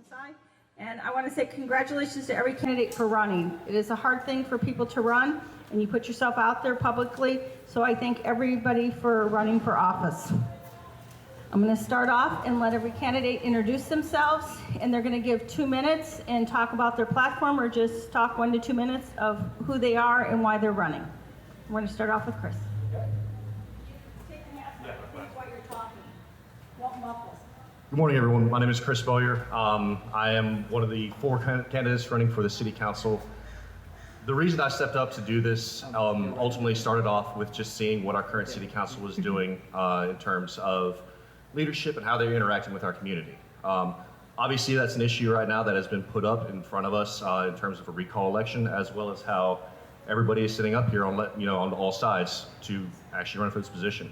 side. And I want to say congratulations to every candidate for running. It is a hard thing for people to run, and you put yourself out there publicly. So I thank everybody for running for office. I'm going to start off and let every candidate introduce themselves, and they're going to give 2 minutes and talk about their platform, or just talk 1 to 2 minutes of who they are and why they're running. We're going to start off with Chris. Good morning, everyone. My name is Chris Bowyer. I am one of the 4 candidates running for the City Council. The reason I stepped up to do this ultimately started off with just seeing what our current City Council was doing in terms of leadership and how they're interacting with our community. Obviously, that's an issue right now that has been put up in front of us in terms of a recall election, as well as how everybody is sitting up here on all sides to actually run for this position.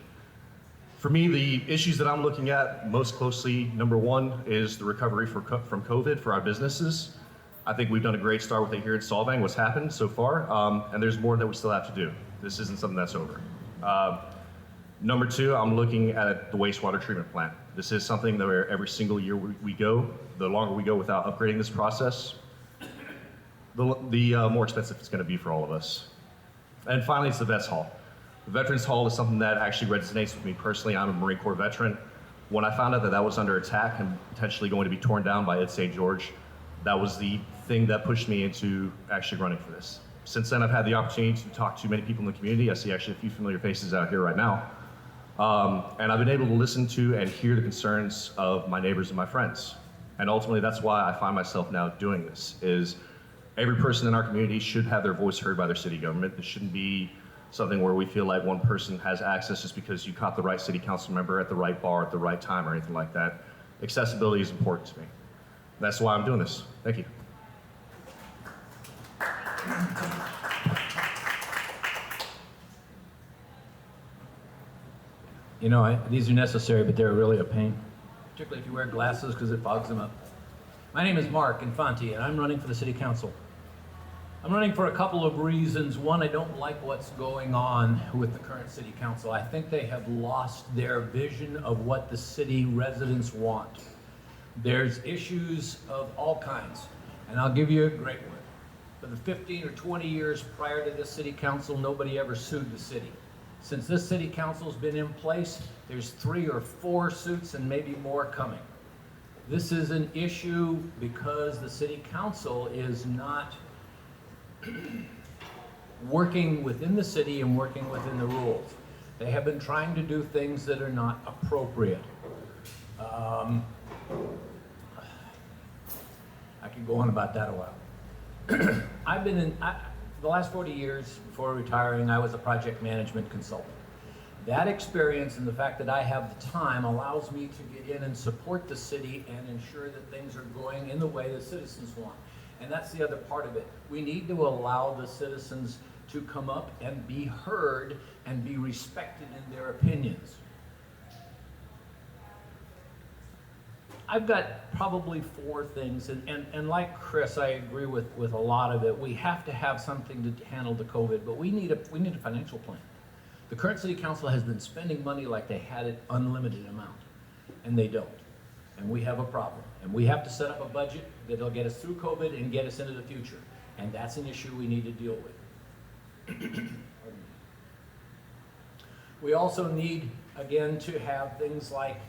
For me, the issues that I'm looking at most closely, number 1 is the recovery from COVID for our businesses. I think we've done a great start with it here at Solvang, what's happened so far, and there's more that we still have to do. This isn't something that's over. Number 2, I'm looking at the wastewater treatment plant. This is something that where every single year we go, the longer we go without upgrading this process, the more expensive it's going to be for all of us. And finally, it's the Vets Hall. The Veterans Hall is something that actually resonates with me personally. I'm a Marine Corps veteran. When I found out that that was under attack and potentially going to be torn down by Ed St. George, that was the thing that pushed me into actually running for this. Since then, I've had the opportunity to talk to many people in the community. I see actually a few familiar faces out here right now. And I've been able to listen to and hear the concerns of my neighbors and my friends. And ultimately, that's why I find myself now doing this, is every person in our community should have their voice heard by their city government. This shouldn't be something where we feel like one person has access just because you caught the right city council member at the right bar at the right time or anything like that. Accessibility is important to me. That's why I'm doing this. Thank you. You know, these are necessary, but they're really a pain, particularly if you wear glasses because it fogs them up. My name is Mark Infanti, and I'm running for the City Council. I'm running for a couple of reasons. One, I don't like what's going on with the current City Council. I think they have lost their vision of what the city residents want. There's issues of all kinds, and I'll give you a great one. For the 15 or 20 years prior to this City Council, nobody ever sued the city. Since this City Council's been in place, there's 3 or 4 suits and maybe more coming. This is an issue because the City Council is not working within the city and working within the rules. They have been trying to do things that are not appropriate. I could go on about that a while. I've been the last 40 years before retiring, I was a project management consultant. That experience and the fact that I have the time allows me to get in and support the city and ensure that things are going in the way the citizens want. And that's the other part of it. We need to allow the citizens to come up and be heard and be respected in their opinions. I've got probably 4 things, and like Chris, I agree with a lot of it. We have to have something to handle the COVID, but we need a financial plan. The current City Council has been spending money like they had an unlimited amount, and they don't. And we have a problem. And we have to set up a budget that'll get us through COVID and get us into the future. And that's an issue we need to deal with. We also need, again, to have things like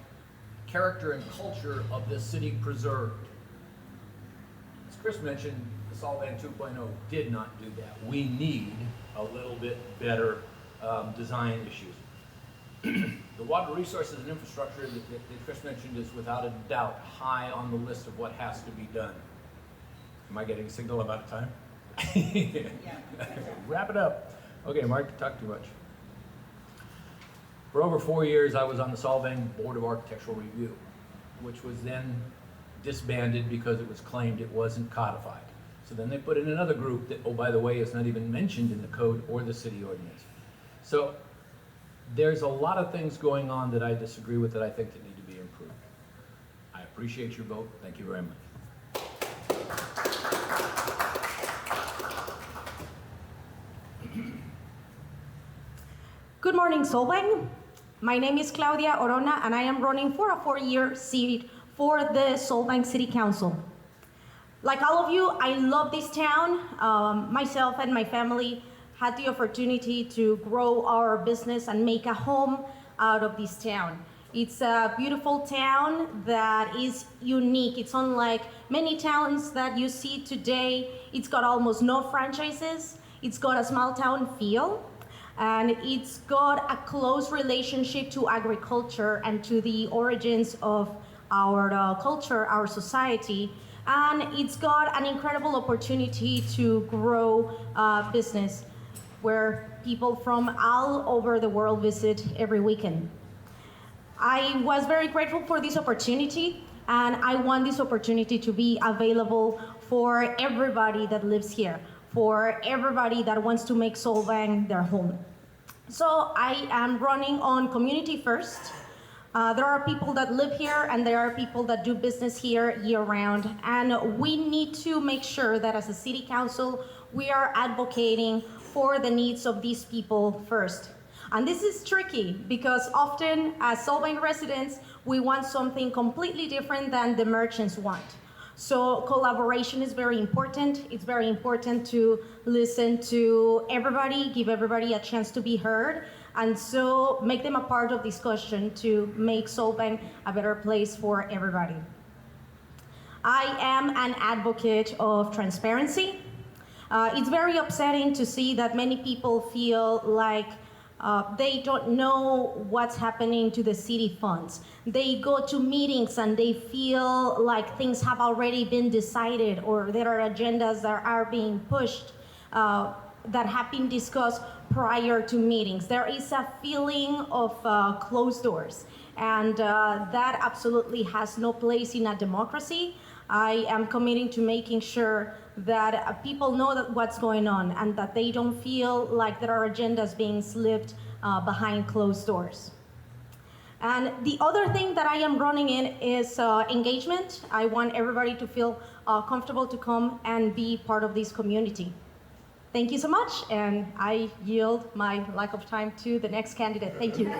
character and culture of the city preserved. As Chris mentioned, the Solvang 2.0 did not do that. We need a little bit better design issues. The water resources and infrastructure that Chris mentioned is without a doubt high on the list of what has to be done. Am I getting a signal about time? Yeah. Wrap it up. Okay, Mark, you talk too much. For over 4 years, I was on the Solvang Board of Architectural Review, which was then disbanded because it was claimed it wasn't codified. So then they put in another group that, oh, by the way, is not even mentioned in the code or the city ordinance. So there's a lot of things going on that I disagree with that I think that need to be improved. I appreciate your vote. Thank you very much. Good morning, Solvang. My name is Claudia Orona, and I am running for a 4-year seat for the Solvang City Council. Like all of you, I love this town. Myself and my family had the opportunity to grow our business and make a home out of this town. It's a beautiful town that is unique. It's unlike many towns that you see today. It's got almost no franchises. It's got a small town feel. And it's got a close relationship to agriculture and to the origins of our culture, our society. And it's got an incredible opportunity to grow business where people from all over the world visit every weekend. I was very grateful for this opportunity, and I want this opportunity to be available for everybody that lives here, for everybody that wants to make Solvang their home. So I am running on community first. There are people that live here and there are people that do business here year-round, and we need to make sure that as a city council, we are advocating for the needs of these people first. And this is tricky because often as Solvang residents, we want something completely different than the merchants want. So collaboration is very important. It's very important to listen to everybody, give everybody a chance to be heard, and so make them a part of discussion to make Solvang a better place for everybody. I am an advocate of transparency. It's very upsetting to see that many people feel like they don't know what's happening to the city funds. They go to meetings and they feel like things have already been decided, or there are agendas that are being pushed that have been discussed prior to meetings. There is a feeling of closed doors, and that absolutely has no place in a democracy. I am committing to making sure that people know that what's going on and that they don't feel like there are agendas being slipped behind closed doors. And the other thing that I am running in is engagement. I want everybody to feel comfortable to come and be part of this community. Thank you so much, and I yield my lack of time to the next candidate. Thank you.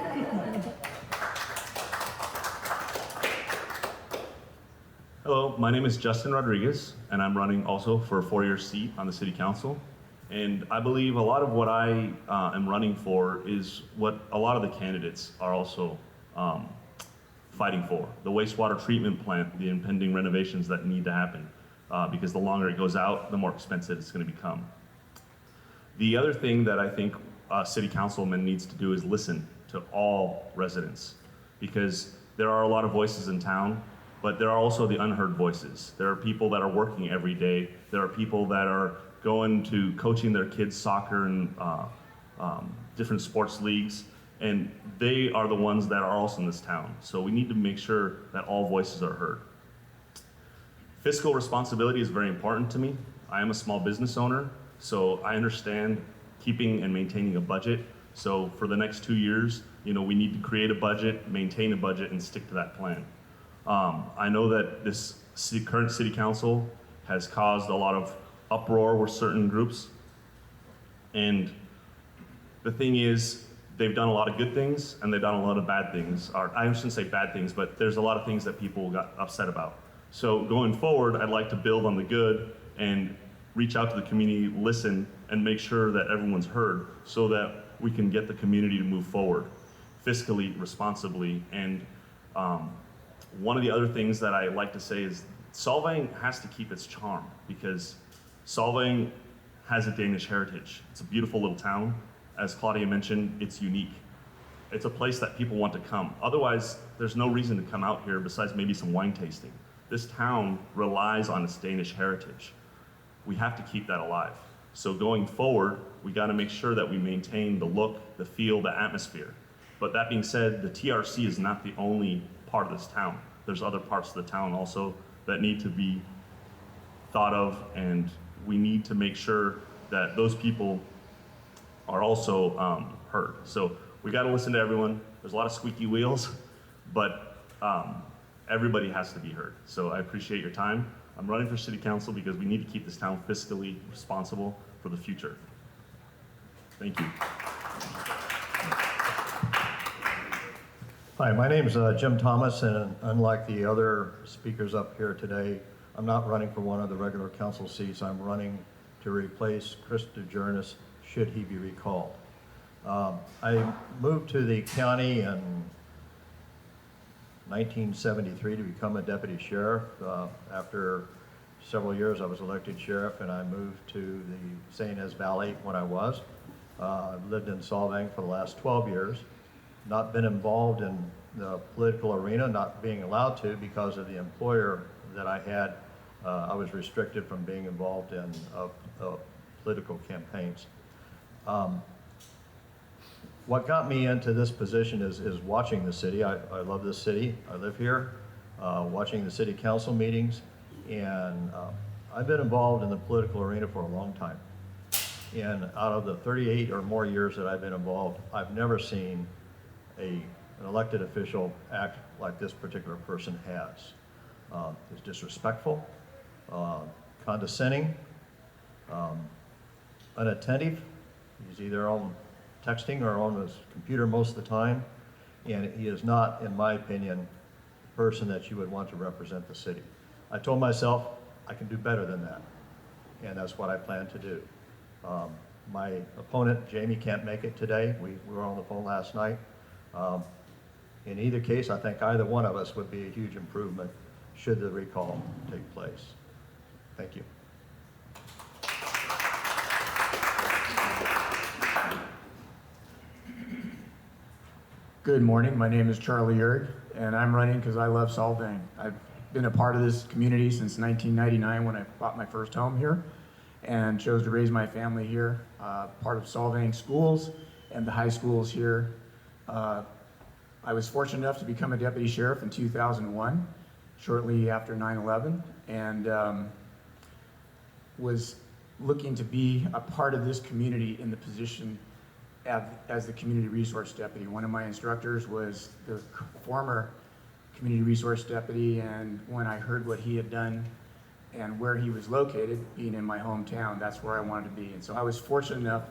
Hello, my name is Justin Rodriguez, and I'm running also for a 4-year seat on the City Council. And I believe a lot of what I am running for is what a lot of the candidates are also fighting for. The wastewater treatment plant, the impending renovations that need to happen, because the longer it goes out, the more expensive it's going to become. The other thing that I think a city councilman needs to do is listen to all residents, because there are a lot of voices in town, but there are also the unheard voices. There are people that are working every day. There are people that are going to coaching their kids soccer and different sports leagues, and they are the ones that are also in this town. So we need to make sure that all voices are heard. Fiscal responsibility is very important to me. I am a small business owner, so I understand keeping and maintaining a budget. So for the next 2 years, we need to create a budget, maintain a budget, and stick to that plan. I know that this current city council has caused a lot of uproar with certain groups. And the thing is, they've done a lot of good things and they've done a lot of bad things. Or I shouldn't say bad things, but there's a lot of things that people got upset about. So going forward, I'd like to build on the good and reach out to the community, listen, and make sure that everyone's heard so that we can get the community to move forward fiscally, responsibly. And one of the other things that I like to say is Solvang has to keep its charm, because Solvang has a Danish heritage. It's a beautiful little town. As Claudia mentioned, it's unique. It's a place that people want to come. Otherwise, there's no reason to come out here besides maybe some wine tasting. This town relies on its Danish heritage. We have to keep that alive. So going forward, we got to make sure that we maintain the look, the feel, the atmosphere. But that being said, the TRC is not the only part of this town. There's other parts of the town also that need to be thought of, and we need to make sure that those people are also heard. So we got to listen to everyone. There's a lot of squeaky wheels, but everybody has to be heard. So I appreciate your time. I'm running for city council because we need to keep this town fiscally responsible for the future. Thank you. Hi, my name is Jim Thomas, and unlike the other speakers up here today, I'm not running for one of the regular council seats. I'm running to replace Chris DeJernis should he be recalled. I moved to the county in 1973 to become a deputy sheriff. After several years, I was elected sheriff, and I moved to the St. Inez Valley when I was. I've lived in Solvang for the last 12 years, not been involved in the political arena, not being allowed to because of the employer that I had. I was restricted from being involved in political campaigns. What got me into this position is watching the city. I love this city. I live here, watching the city council meetings, and I've been involved in the political arena for a long time. And out of the 38 or more years that I've been involved, I've never seen an elected official act like this particular person has. He's disrespectful, condescending, unattentive. He's either on texting or on his computer most of the time, and he is not, in my opinion, the person that you would want to represent the city. I told myself I can do better than that, and that's what I plan to do. My opponent, Jamie, can't make it today. We were on the phone last night. In either case, I think either one of us would be a huge improvement should the recall take place. Thank you. Good morning. My name is Charlie Uhrig, and I'm running because I love Solvang. I've been a part of this community since 1999 when I bought my first home here and chose to raise my family here, part of Solvang schools and the high schools here. I was fortunate enough to become a deputy sheriff in 2001, shortly after 9/11, and was looking to be a part of this community in the position as the community resource deputy. One of my instructors was the former community resource deputy, and when I heard what he had done and where he was located, being in my hometown, that's where I wanted to be. And so I was fortunate enough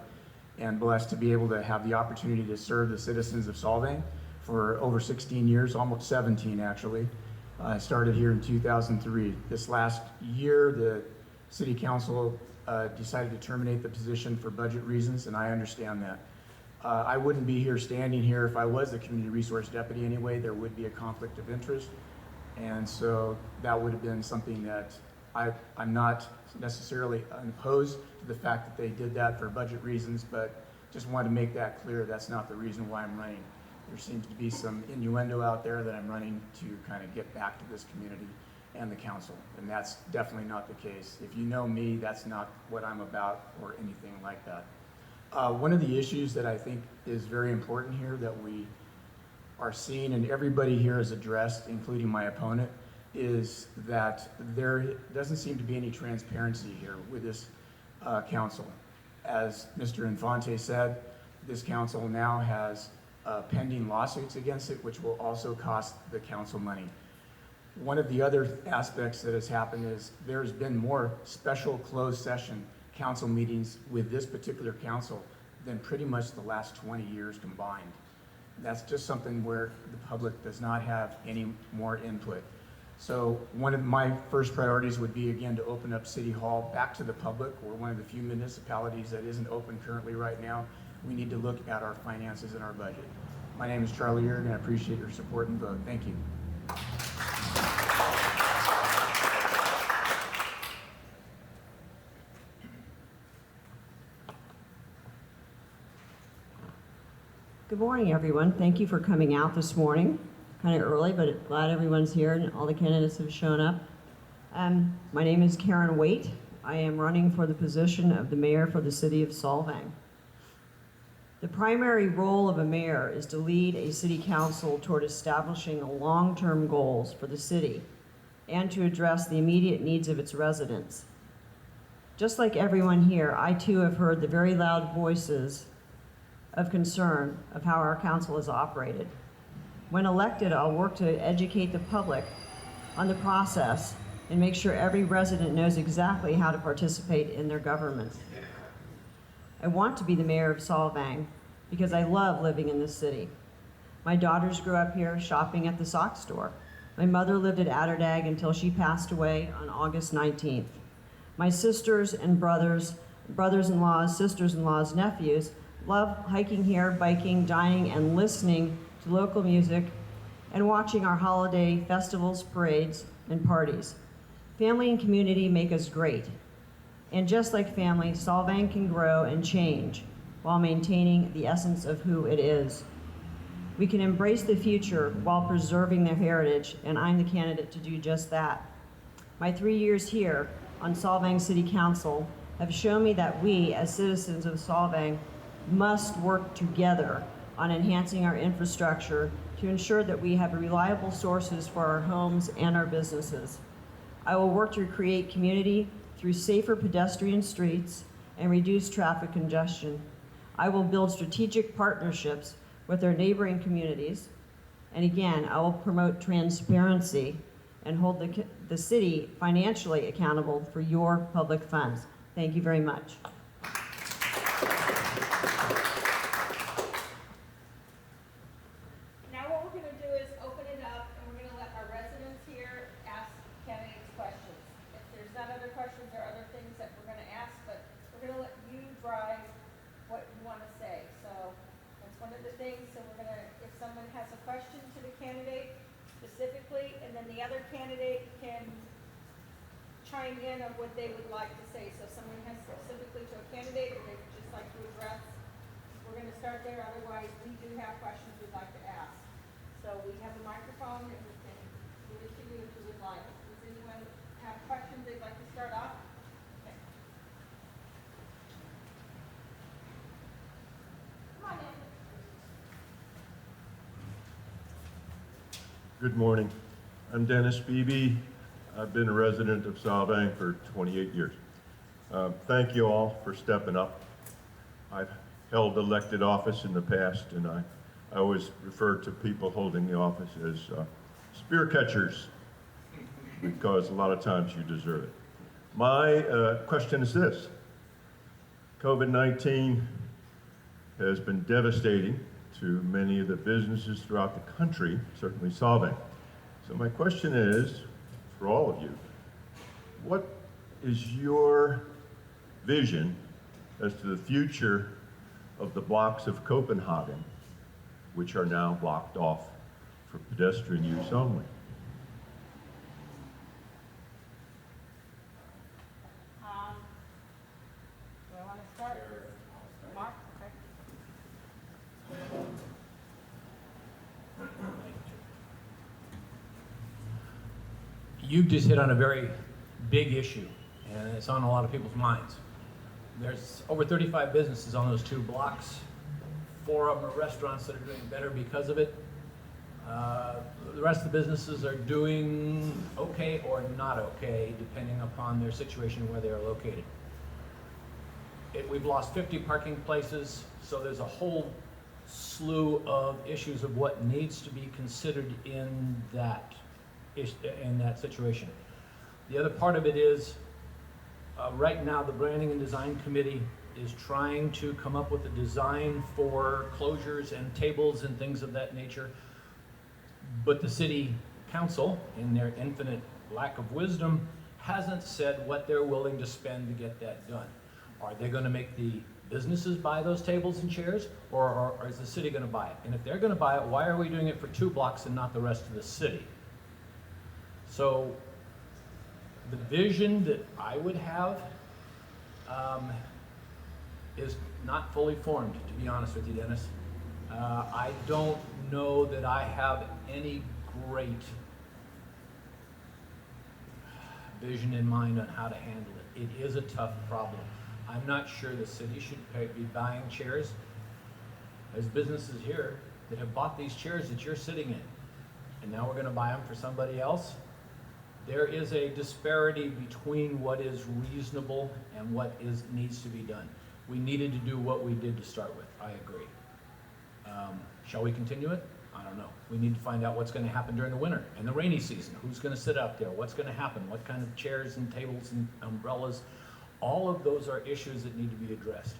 and blessed to be able to have the opportunity to serve the citizens of Solvang for over 16 years, almost 17 actually. I started here in 2003. This last year, the city council decided to terminate the position for budget reasons, and I understand that. I wouldn't be here standing here if I was the community resource deputy anyway. There would be a conflict of interest, and so that would have been something that I'm not necessarily opposed to the fact that they did that for budget reasons, but just wanted to make that clear. That's not the reason why I'm running. There seems to be some innuendo out there that I'm running to kind of get back to this community and the council, and that's definitely not the case. If you know me, that's not what I'm about or anything like that. One of the issues that I think is very important here that we are seeing, and everybody here has addressed, including my opponent, is that there doesn't seem to be any transparency here with this council. As Mr. Infante said, this council now has pending lawsuits against it, which will also cost the council money. One of the other aspects that has happened is there's been more special closed session council meetings with this particular council than pretty much the last 20 years combined. That's just something where the public does not have any more input. So one of my first priorities would be, again, to open up City Hall back to the public. We're one of the few municipalities that isn't open currently right now. We need to look at our finances and our budget. My name is Charlie Uhrig, and I appreciate your support and vote. Thank you. Good morning, everyone. Thank you for coming out this morning. Kind of early, but glad everyone's here and all the candidates have shown up. My name is Karen Waite. I am running for the position of the mayor for the city of Solvang. The primary role of a mayor is to lead a city council toward establishing long-term goals for the city and to address the immediate needs of its residents. Just like everyone here, I too have heard the very loud voices of concern of how our council is operated. When elected, I'll work to educate the public on the process and make sure every resident knows exactly how to participate in their government. I want to be the mayor of Solvang because I love living in this city. My daughters grew up here shopping at the sock store. My mother lived at Atterdag until she passed away on August 19th. My sisters and brothers-in-laws, sisters-in-laws, nephews love hiking here, biking, dining, and listening to local music and watching our holiday festivals, parades, and parties. Family and community make us great. And just like family, Solvang can grow and change while maintaining the essence of who it is. We can embrace the future while preserving their heritage, and I'm the candidate to do just that. My 3 years here on Solvang City Council have shown me that we, as citizens of Solvang, must work together on enhancing our infrastructure to ensure that we have reliable sources for our homes and our businesses. I will work to create community through safer pedestrian streets and reduce traffic congestion. I will build strategic partnerships with our neighboring communities. And again, I will promote transparency and hold the city financially accountable for your public funds. Thank you very much. Now what we're gonna do is open it up and we're gonna let our residents here ask candidates questions. If there's not other questions or other things that we're gonna ask, but we're gonna let you drive what you wanna say. So that's one of the things, so we're gonna, if someone has a question to the candidate specifically, and then the other candidate can chime in on what they would like to say. So if someone has specifically to a candidate or they'd just like to address, we're gonna start there, otherwise we do have questions we'd like to ask. So we have a microphone and we can give it to you if you would like. Does anyone have questions they'd like to start off? Okay. Come on in. Good morning. I'm Dennis Beebe. I've been a resident of Solvang for 28 years. Thank you all for stepping up. I've held elected office in the past, and I always refer to people holding the office as spear catchers, because a lot of times you deserve it. My question is this. COVID-19 has been devastating to many of the businesses throughout the country, certainly Solvang. So my question is, for all of you, what is your vision as to the future of the blocks of Copenhagen, which are now blocked off for pedestrian use only? Do I want to start? Mark? Okay. You just hit on a very big issue, and it's on a lot of people's minds. There's over 35 businesses on those 2 blocks. 4 of them are restaurants that are doing better because of it. The rest of the businesses are doing okay or not okay, depending upon their situation and where they are located. We've lost 50 parking places, so there's a whole slew of issues of what needs to be considered in that situation. The other part of it is, right now the Branding and Design Committee is trying to come up with a design for closures and tables and things of that nature. But the city council, in their infinite lack of wisdom, hasn't said what they're willing to spend to get that done. Are they going to make the businesses buy those tables and chairs, or is the city going to buy it? And if they're going to buy it, why are we doing it for 2 blocks and not the rest of the city? So the vision that I would have is not fully formed, to be honest with you, Dennis. I don't know that I have any great vision in mind on how to handle it. It is a tough problem. I'm not sure the city should be buying chairs. There's businesses here that have bought these chairs that you're sitting in, and now we're going to buy them for somebody else. There is a disparity between what is reasonable and what needs to be done. We needed to do what we did to start with. I agree. Shall we continue it? I don't know. We need to find out what's going to happen during the winter and the rainy season. Who's going to sit out there? What's going to happen? What kind of chairs and tables and umbrellas? All of those are issues that need to be addressed.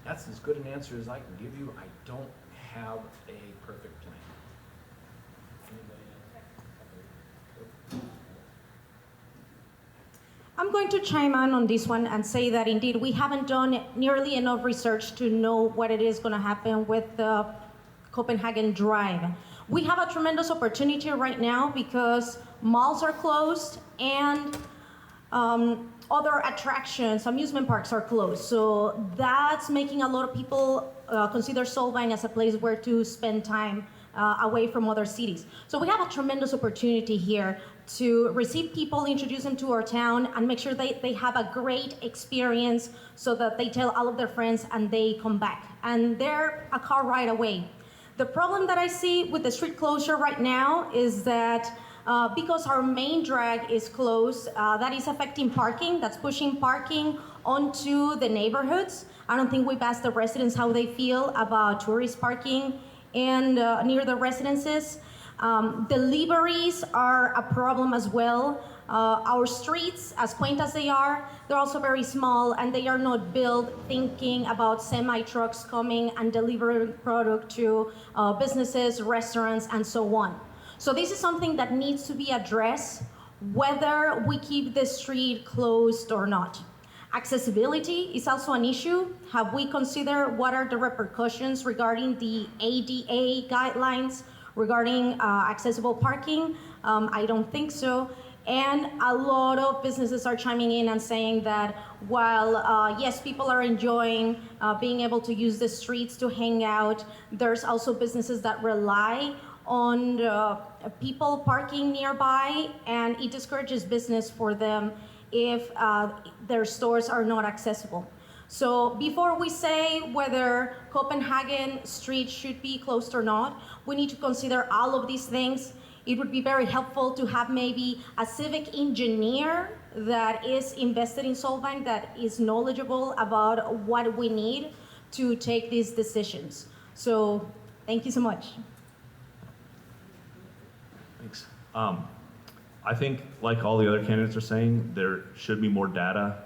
That's as good an answer as I can give you. I don't have a perfect plan. Anybody else? I'm going to chime in on this one and say that indeed we haven't done nearly enough research to know what it is going to happen with the Copenhagen Drive. We have a tremendous opportunity right now because malls are closed and other attractions, amusement parks are closed. So that's making a lot of people consider Solvang as a place where to spend time away from other cities. So we have a tremendous opportunity here to receive people, introduce them to our town, and make sure they have a great experience so that they tell all of their friends and they come back. And they're a car ride away. The problem that I see with the street closure right now is that because our main drag is closed, that is affecting parking, that's pushing parking onto the neighborhoods. I don't think we've asked the residents how they feel about tourist parking and near the residences. Deliveries are a problem as well. Our streets, as quaint as they are, they're also very small and they are not built thinking about semi-trucks coming and delivering product to businesses, restaurants, and so on. So this is something that needs to be addressed whether we keep the street closed or not. Accessibility is also an issue. Have we considered what are the repercussions regarding the ADA guidelines regarding accessible parking? I don't think so. And a lot of businesses are chiming in and saying that while, yes, people are enjoying being able to use the streets to hang out, there's also businesses that rely on people parking nearby, and it discourages business for them if their stores are not accessible. So before we say whether Copenhagen Street should be closed or not, we need to consider all of these things. It would be very helpful to have maybe a civic engineer that is invested in Solvang, that is knowledgeable about what we need to take these decisions. So thank you so much. Thanks. I think, like all the other candidates are saying, there should be more data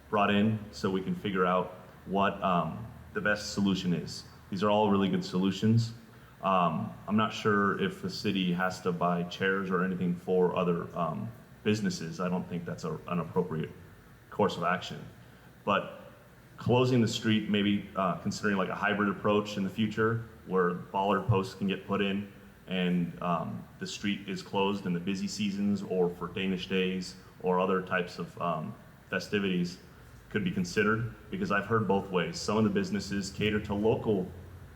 brought in so we can figure out what the best solution is. These are all really good solutions. I'm not sure if the city has to buy chairs or anything for other businesses. I don't think that's an appropriate course of action. But closing the street, maybe considering like a hybrid approach in the future where bollard posts can get put in and the street is closed in the busy seasons or for Danish days or other types of festivities could be considered, because I've heard both ways. Some of the businesses cater to local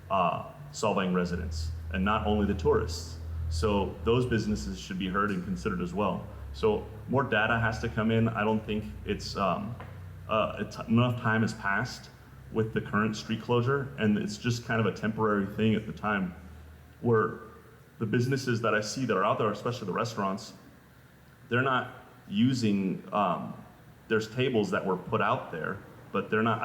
Solvang residents and not only the tourists. So those businesses should be heard and considered as well. So more data has to come in. I don't think it's enough time has passed with the current street closure, and it's just kind of a temporary thing at the time where the businesses that I see that are out there, especially the restaurants, they're not using, there's tables that were put out there, but they're not,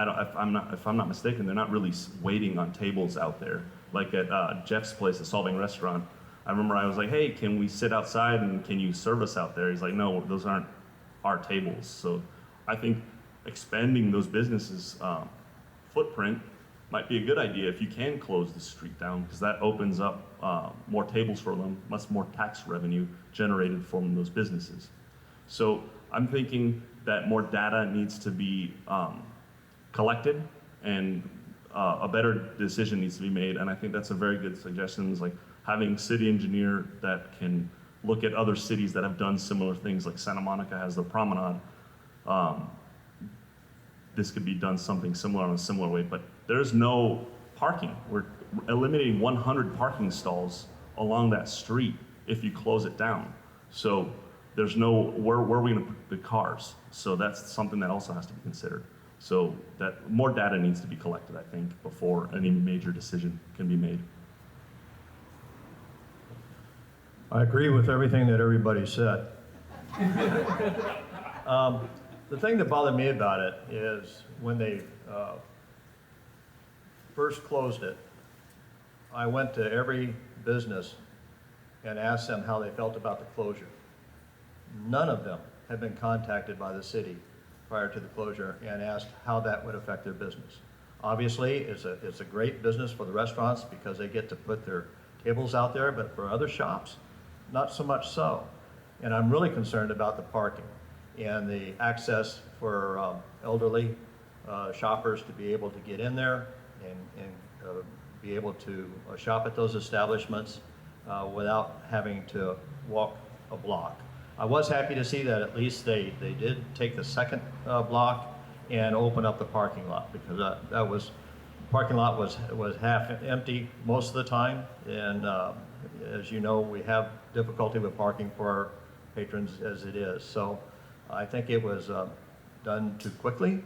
if I'm not mistaken, they're not really waiting on tables out there. Like at Jeff's place, the Solvang restaurant, I remember I was like, hey, can we sit outside and can you serve us out there? He's like, no, those aren't our tables. So I think expanding those businesses' footprint might be a good idea if you can close the street down, because that opens up more tables for them, much more tax revenue generated from those businesses. So I'm thinking that more data needs to be collected and a better decision needs to be made. And I think that's a very good suggestion, is like having a city engineer that can look at other cities that have done similar things, like Santa Monica has the promenade. This could be done something similar in a similar way, but there's no parking. We're eliminating 100 parking stalls along that street if you close it down. So there's no, where are we gonna put the cars? So that's something that also has to be considered. So that more data needs to be collected, I think, before any major decision can be made. I agree with everything that everybody said. The thing that bothered me about it is when they first closed it, I went to every business and asked them how they felt about the closure. None of them had been contacted by the city prior to the closure and asked how that would affect their business. Obviously, it's a great business for the restaurants because they get to put their tables out there, but for other shops, not so much so. And I'm really concerned about the parking and the access for elderly shoppers to be able to get in there and be able to shop at those establishments without having to walk a block. I was happy to see that at least they did take the second block and open up the parking lot, because parking lot was half empty most of the time, and as you know, we have difficulty with parking for our patrons as it is. So I think it was done too quickly.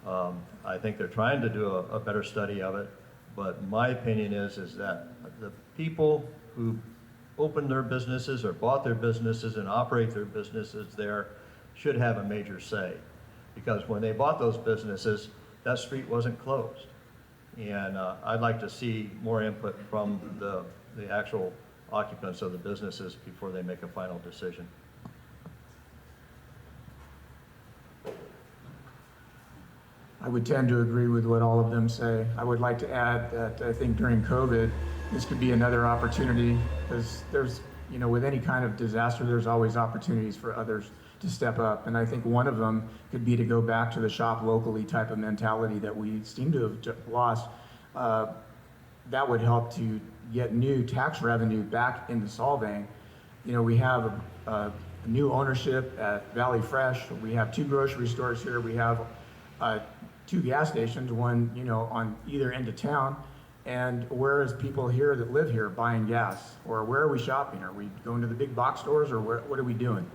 I think they're trying to do a better study of it, but my opinion is that the people who opened their businesses or bought their businesses and operate their businesses there should have a major say. Because when they bought those businesses, that street wasn't closed. And I'd like to see more input from the actual occupants of the businesses before they make a final decision. I would tend to agree with what all of them say. I would like to add that I think during COVID, this could be another opportunity, because there's, with any kind of disaster, there's always opportunities for others to step up. And I think one of them could be to go back to the shop locally type of mentality that we seem to have lost. That would help to get new tax revenue back into Solvang. We have a new ownership at Valley Fresh. We have 2 grocery stores here. We have 2 gas stations, one, on either end of town. And where is people here that live here buying gas? Or where are we shopping? Are we going to the big box stores, or what are we doing?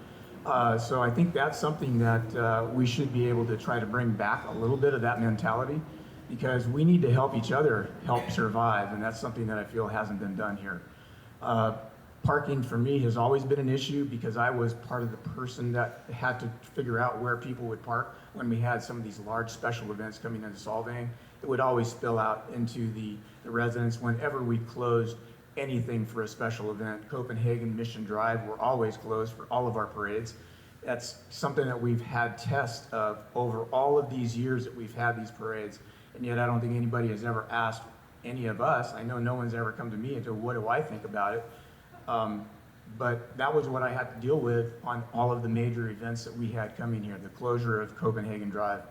So I think that's something that we should be able to try to bring back a little bit of that mentality, because we need to help each other help survive, and that's something that I feel hasn't been done here. Parking for me has always been an issue, because I was part of the person that had to figure out where people would park when we had some of these large special events coming into Solvang. It would always spill out into the residents whenever we closed anything for a special event. Copenhagen, Mission Drive were always closed for all of our parades. That's something that we've had tests of over all of these years that we've had these parades, and yet I don't think anybody has ever asked any of us. I know no one's ever come to me and said, what do I think about it? But that was what I had to deal with on all of the major events that we had coming here, the closure of Copenhagen Drive.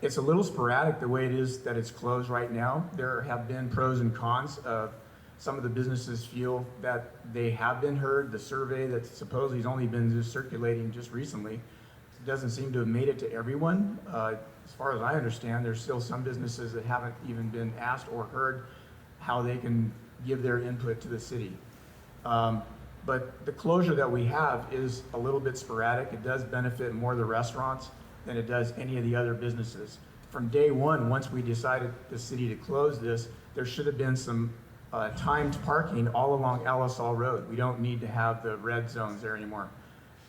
It's a little sporadic the way it is that it's closed right now. There have been pros and cons. Some of the businesses feel that they have been heard. The survey that supposedly has only been just circulating just recently doesn't seem to have made it to everyone. As far as I understand, there's still some businesses that haven't even been asked or heard how they can give their input to the city. But the closure that we have is a little bit sporadic. It does benefit more the restaurants than it does any of the other businesses. From day one, once we decided the city to close this, there should have been some timed parking all along Alisal Road. We don't need to have the red zones there anymore.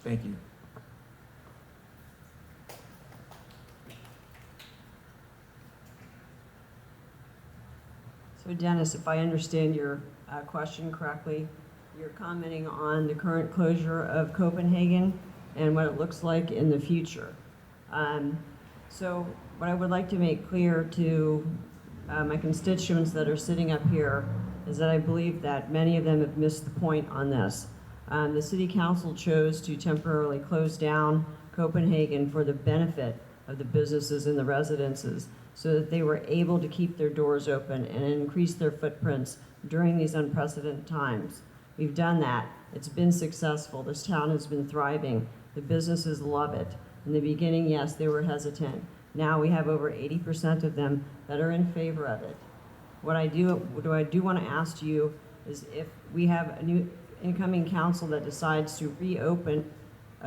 Thank you. So Dennis, if I understand your question correctly, you're commenting on the current closure of Copenhagen and what it looks like in the future. So what I would like to make clear to my constituents that are sitting up here is that I believe that many of them have missed the point on this. The City Council chose to temporarily close down Copenhagen for the benefit of the businesses and the residences, so that they were able to keep their doors open and increase their footprints during these unprecedented times. We've done that. It's been successful. This town has been thriving. The businesses love it. In the beginning, yes, they were hesitant. Now we have over 80% of them that are in favor of it. What I do want to ask you is, if we have a new incoming council that decides to reopen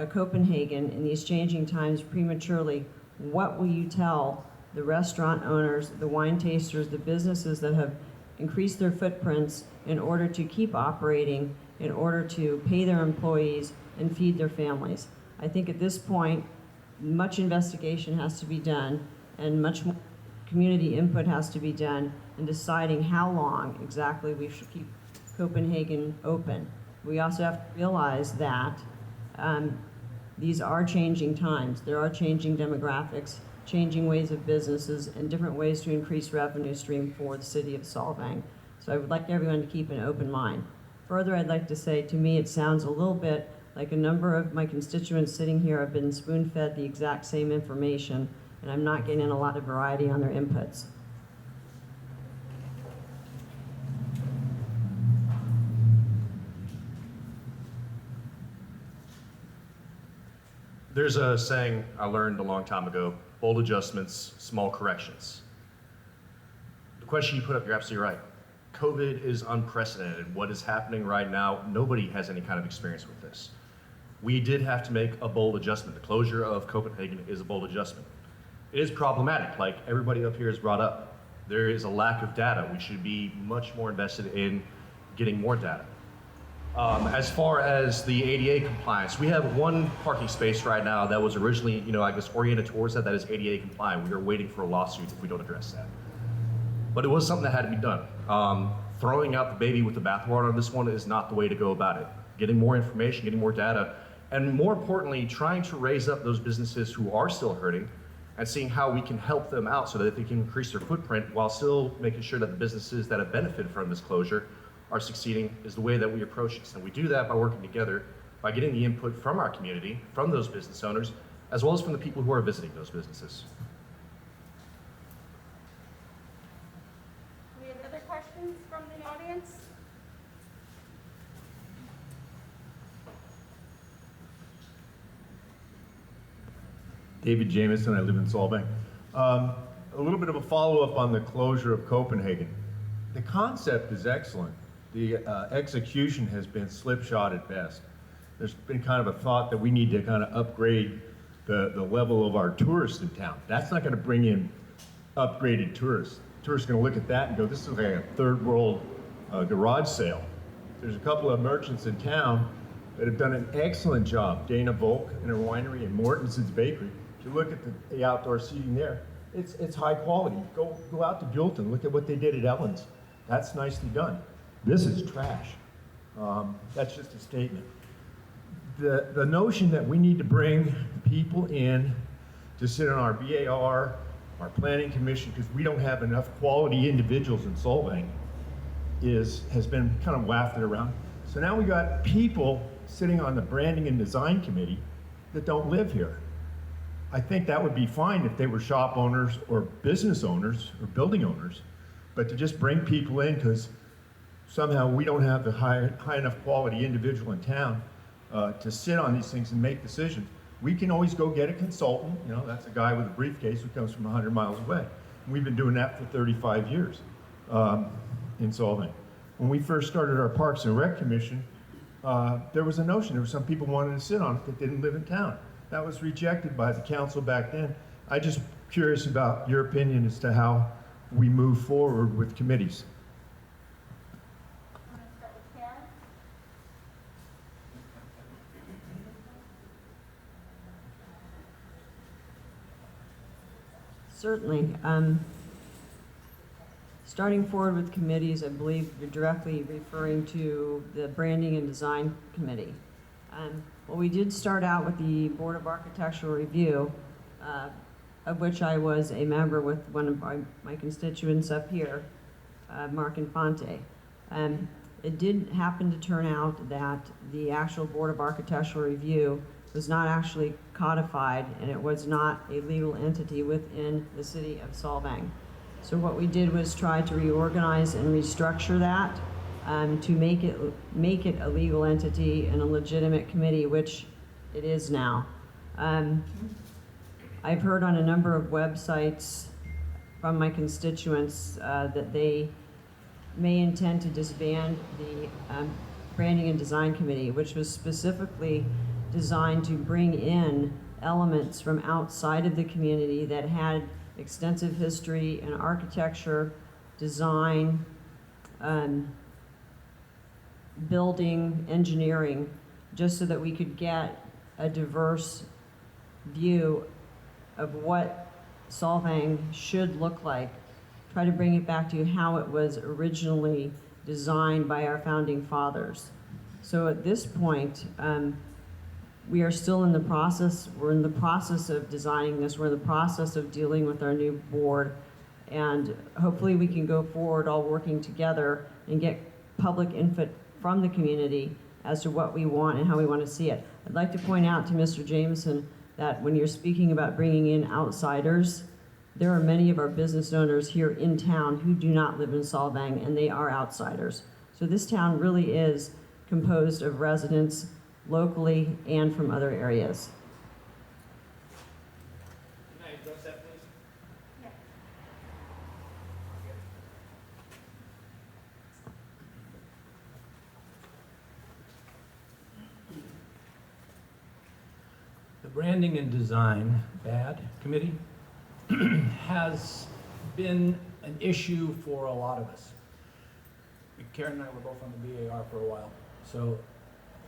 Copenhagen in these changing times prematurely, what will you tell the restaurant owners, the wine tasters, the businesses that have increased their footprints in order to keep operating, in order to pay their employees and feed their families? I think at this point, much investigation has to be done, and much more community input has to be done in deciding how long exactly we should keep Copenhagen open. We also have to realize that these are changing times. There are changing demographics. changing ways of businesses, and different ways to increase revenue stream for the city of Solvang. So I would like everyone to keep an open mind. Further, I'd like to say, to me, it sounds a little bit like a number of my constituents sitting here have been spoon-fed the exact same information, and I'm not getting a lot of variety on their inputs. There's a saying I learned a long time ago: bold adjustments, small corrections. The question you put up, you're absolutely right. COVID is unprecedented. What is happening right now, nobody has any kind of experience with this. We did have to make a bold adjustment. The closure of Copenhagen is a bold adjustment. It is problematic, like everybody up here has brought up. There is a lack of data. We should be much more invested in getting more data. As far as the ADA compliance, we have one parking space right now that was originally, I guess, oriented towards that is ADA compliant. We are waiting for a lawsuit if we don't address that. But it was something that had to be done. Throwing out the baby with the bathwater on this one is not the way to go about it. Getting more information, getting more data, and more importantly, trying to raise up those businesses who are still hurting and seeing how we can help them out so that they can increase their footprint while still making sure that the businesses that have benefited from this closure are succeeding is the way that we approach this. And we do that by working together, by getting the input from our community, from those business owners, as well as from the people who are visiting those businesses. Do we have other questions from the audience? David Jameson, I live in Solvang. A little bit of a follow-up on the closure of Copenhagen. The concept is excellent. The execution has been slipshod at best. There's been kind of a thought that we need to kind of upgrade the level of our tourists in town. That's not going to bring in upgraded tourists. Tourists are going to look at that and go, this is like a third world garage sale. There's a couple of merchants in town that have done an excellent job. Dana Volk and her winery and Mortensen's Bakery. If you look at the outdoor seating there, it's high quality. Go out to Gilton, look at what they did at Ellen's. That's nicely done. This is trash. That's just a statement. The notion that we need to bring people in to sit on our BAR, our planning commission, because we don't have enough quality individuals in Solvang, has been kind of wafted around. So now we got people sitting on the branding and design committee that don't live here. I think that would be fine if they were shop owners or business owners or building owners, but to just bring people in because somehow we don't have the high enough quality individual in town to sit on these things and make decisions. We can always go get a consultant. That's a guy with a briefcase who comes from 100 miles away. And we've been doing that for 35 years in Solvang. When we first started our Parks and Rec Commission, there was a notion, there were some people wanted to sit on it that didn't live in town. That was rejected by the council back then. I'm just curious about your opinion as to how we move forward with committees. Certainly. Starting forward with committees, I believe you're directly referring to the Branding and Design Committee. Well, we did start out with the Board of Architectural Review, of which I was a member with one of my constituents up here, Mark Infanti. It did happen to turn out that the actual Board of Architectural Review was not actually codified, and it was not a legal entity within the city of Solvang. So what we did was try to reorganize and restructure that to make it a legal entity and a legitimate committee, which it is now. I've heard on a number of websites from my constituents that they may intend to disband the Branding and Design Committee, which was specifically designed to bring in elements from outside of the community that had extensive history in architecture, design, building, engineering, just so that we could get a diverse view of what Solvang should look like. Try to bring it back to how it was originally designed by our founding fathers. So at this point, We are still in the process. We're in the process of designing this. We're in the process of dealing with our new board. And hopefully we can go forward all working together and get public input from the community as to what we want and how we want to see it. I'd like to point out to Mr. Jameson that when you're speaking about bringing in outsiders, there are many of our business owners here in town who do not live in Solvang, and they are outsiders. So this town really is composed of residents locally and from other areas. Can I address that, please? The Branding and Design Committee has been an issue for a lot of us. Karen and I were both on the BAR for a while, so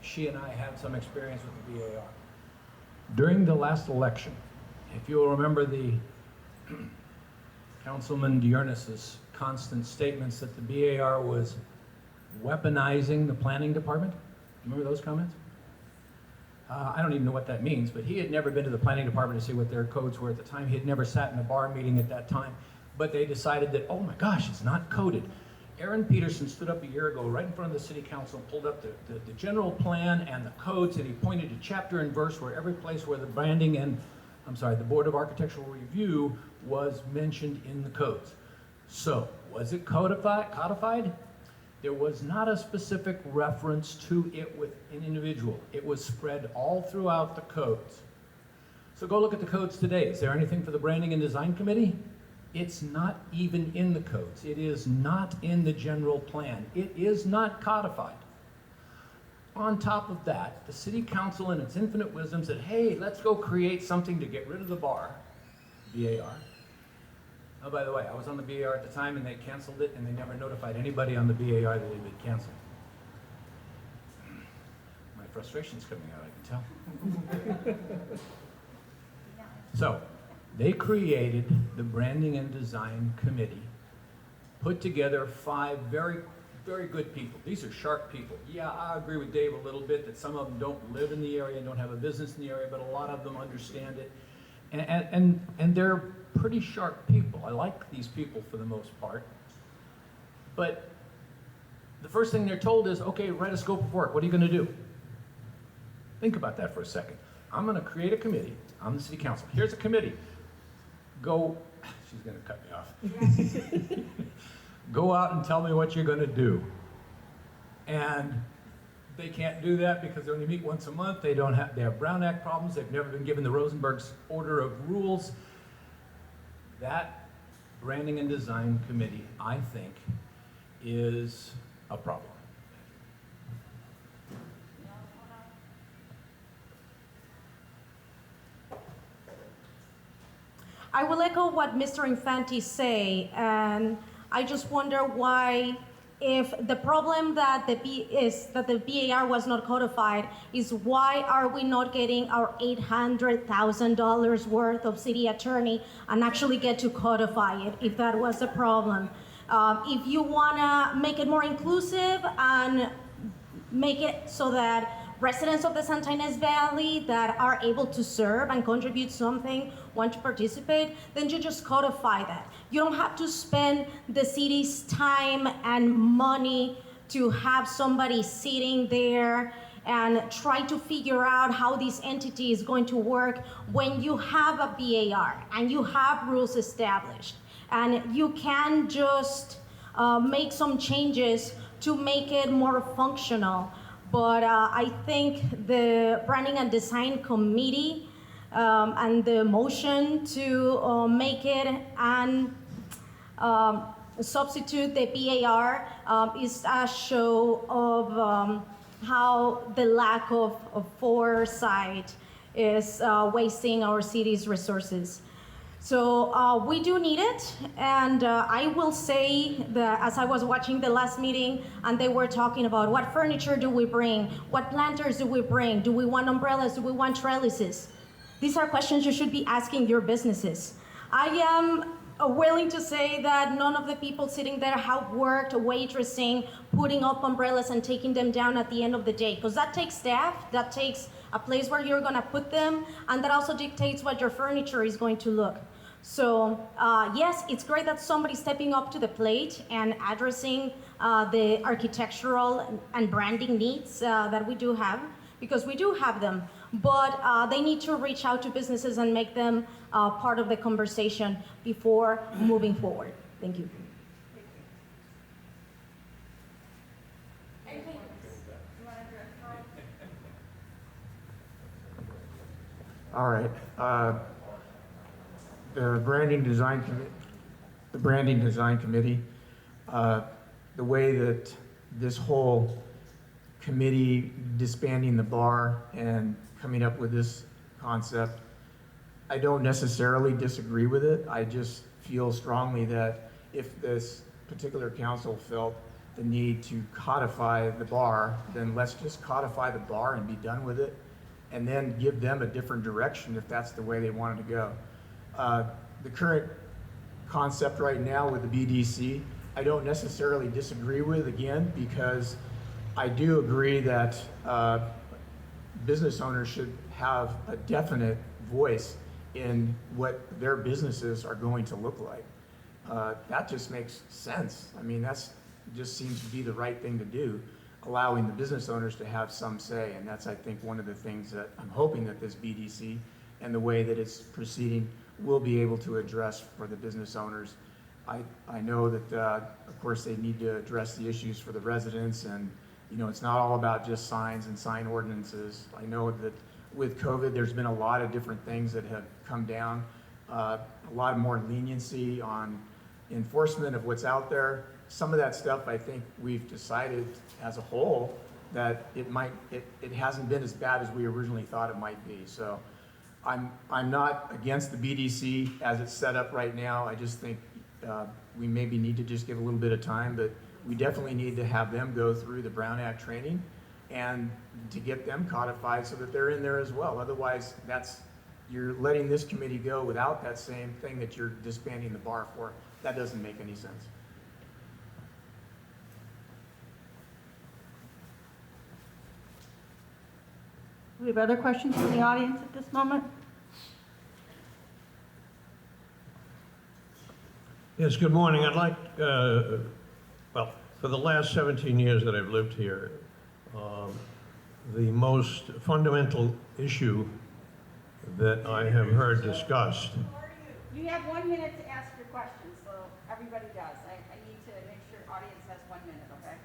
she and I had some experience with the BAR. During the last election, if you'll remember the Councilman Diurnus's constant statements that the BAR was weaponizing the planning department. Remember those comments? I don't even know what that means, but he had never been to the planning department to see what their codes were at the time. He had never sat in a bar meeting at that time, but they decided that, oh my gosh, it's not coded. Aaron Peterson stood up a year ago right in front of the city council and pulled up the general plan and the codes, and he pointed to chapter and verse where every place where the branding and, the Board of Architectural Review was mentioned in the codes. So, was it codified? There was not a specific reference to it with an individual. It was spread all throughout the codes. So go look at the codes today. Is there anything for the Branding and Design Committee? It's not even in the codes. It is not in the general plan. It is not codified. On top of that, the city council in its infinite wisdom said, hey, let's go create something to get rid of the BAR. Oh, by the way, I was on the BAR at the time and they canceled it and they never notified anybody on the BAR that it had been canceled. My frustration's coming out, I can tell. So, they created the Branding and Design Committee, put together 5 very, very good people. These are sharp people. Yeah, I agree with Dave a little bit that some of them don't live in the area and don't have a business in the area, but a lot of them understand it. And they're pretty sharp people. I like these people for the most part. But the first thing they're told is, okay, write a scope of work. What are you going to do? Think about that for a second. I'm going to create a committee. I'm the city council. Here's a committee. Go, she's going to cut me off. Go out and tell me what you're going to do. And they can't do that because they only meet once a month. They have Brown Act problems. They've never been given the Rosenberg's order of rules. That Branding and Design Committee, I think, is a problem. I will echo what Mr. Infanti say, and I just wonder why, if the problem that the BAR was not codified, is why are we not getting our $800,000 worth of city attorney and actually get to codify it, if that was a problem. If you wanna make it more inclusive and make it so that residents of the Santa Ynez Valley that are able to serve and contribute something want to participate, then you just codify that. You don't have to spend the city's time and money to have somebody sitting there and try to figure out how this entity is going to work when you have a BAR and you have rules established. And you can just make some changes to make it more functional. But I think the Branding and Design Committee and the motion to make it and substitute the BAR is a show of how the lack of foresight is wasting our city's resources. So we do need it, and I will say that as I was watching the last meeting and they were talking about what furniture do we bring, what planters do we bring, do we want umbrellas, do we want trellises? These are questions you should be asking your businesses. I am willing to say that none of the people sitting there have worked waitressing, putting up umbrellas and taking them down at the end of the day, because that takes staff, that takes a place where you're going to put them, and that also dictates what your furniture is going to look. So yes, it's great that somebody's stepping up to the plate and addressing the architectural and branding needs that we do have, because we do have them, but they need to reach out to businesses and make them part of the conversation before moving forward. Thank you. All right. The branding design committee, the way that this whole committee disbanding the bar and coming up with this concept, I don't necessarily disagree with it. I just feel strongly that if this particular council felt the need to codify the bar, then let's just codify the bar and be done with it, and then give them a different direction if that's the way they wanted to go. The current concept right now with the BDC, I don't necessarily disagree with, again, because I do agree that business owners should have a definite voice in what their businesses are going to look like. That just makes sense. I mean, that's just seems to be the right thing to do, allowing the business owners to have some say. And that's, I think, one of the things that I'm hoping that this BDC and the way that it's proceeding will be able to address for the business owners. I know that, of course, they need to address the issues for the residents, and you know, it's not all about just signs and sign ordinances. I know that with COVID, there's been a lot of different things that have come down, a lot more leniency on enforcement of what's out there. Some of that stuff, I think we've decided as a whole that it hasn't been as bad as we originally thought it might be. So I'm not against the BDC as it's set up right now. I just think we maybe need to just give a little bit of time, but we definitely need to have them go through the Brown Act training and to get them codified so that they're in there as well. Otherwise, you're letting this committee go without that same thing that you're disbanding the bar for. That doesn't make any sense. Do we have other questions from the audience at this moment? Yes, good morning. I'd like, well, for the last 17 years that I've lived here, the most fundamental issue that I have heard discussed. You have 1 minute to ask your questions, so everybody does. I need to make sure audience has 1 minute, okay?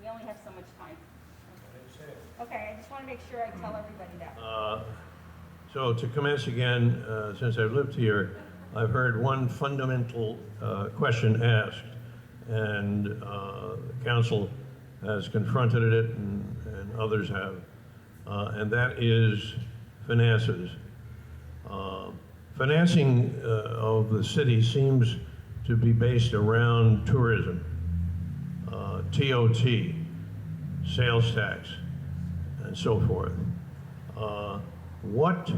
We only have so much time. Okay, I just want to make sure I tell everybody that. So to commence again, since I've lived here, I've heard one fundamental question asked, and the council has confronted it, and others have, and that is finances. Financing of the city seems to be based around tourism, TOT, sales tax, and so forth. What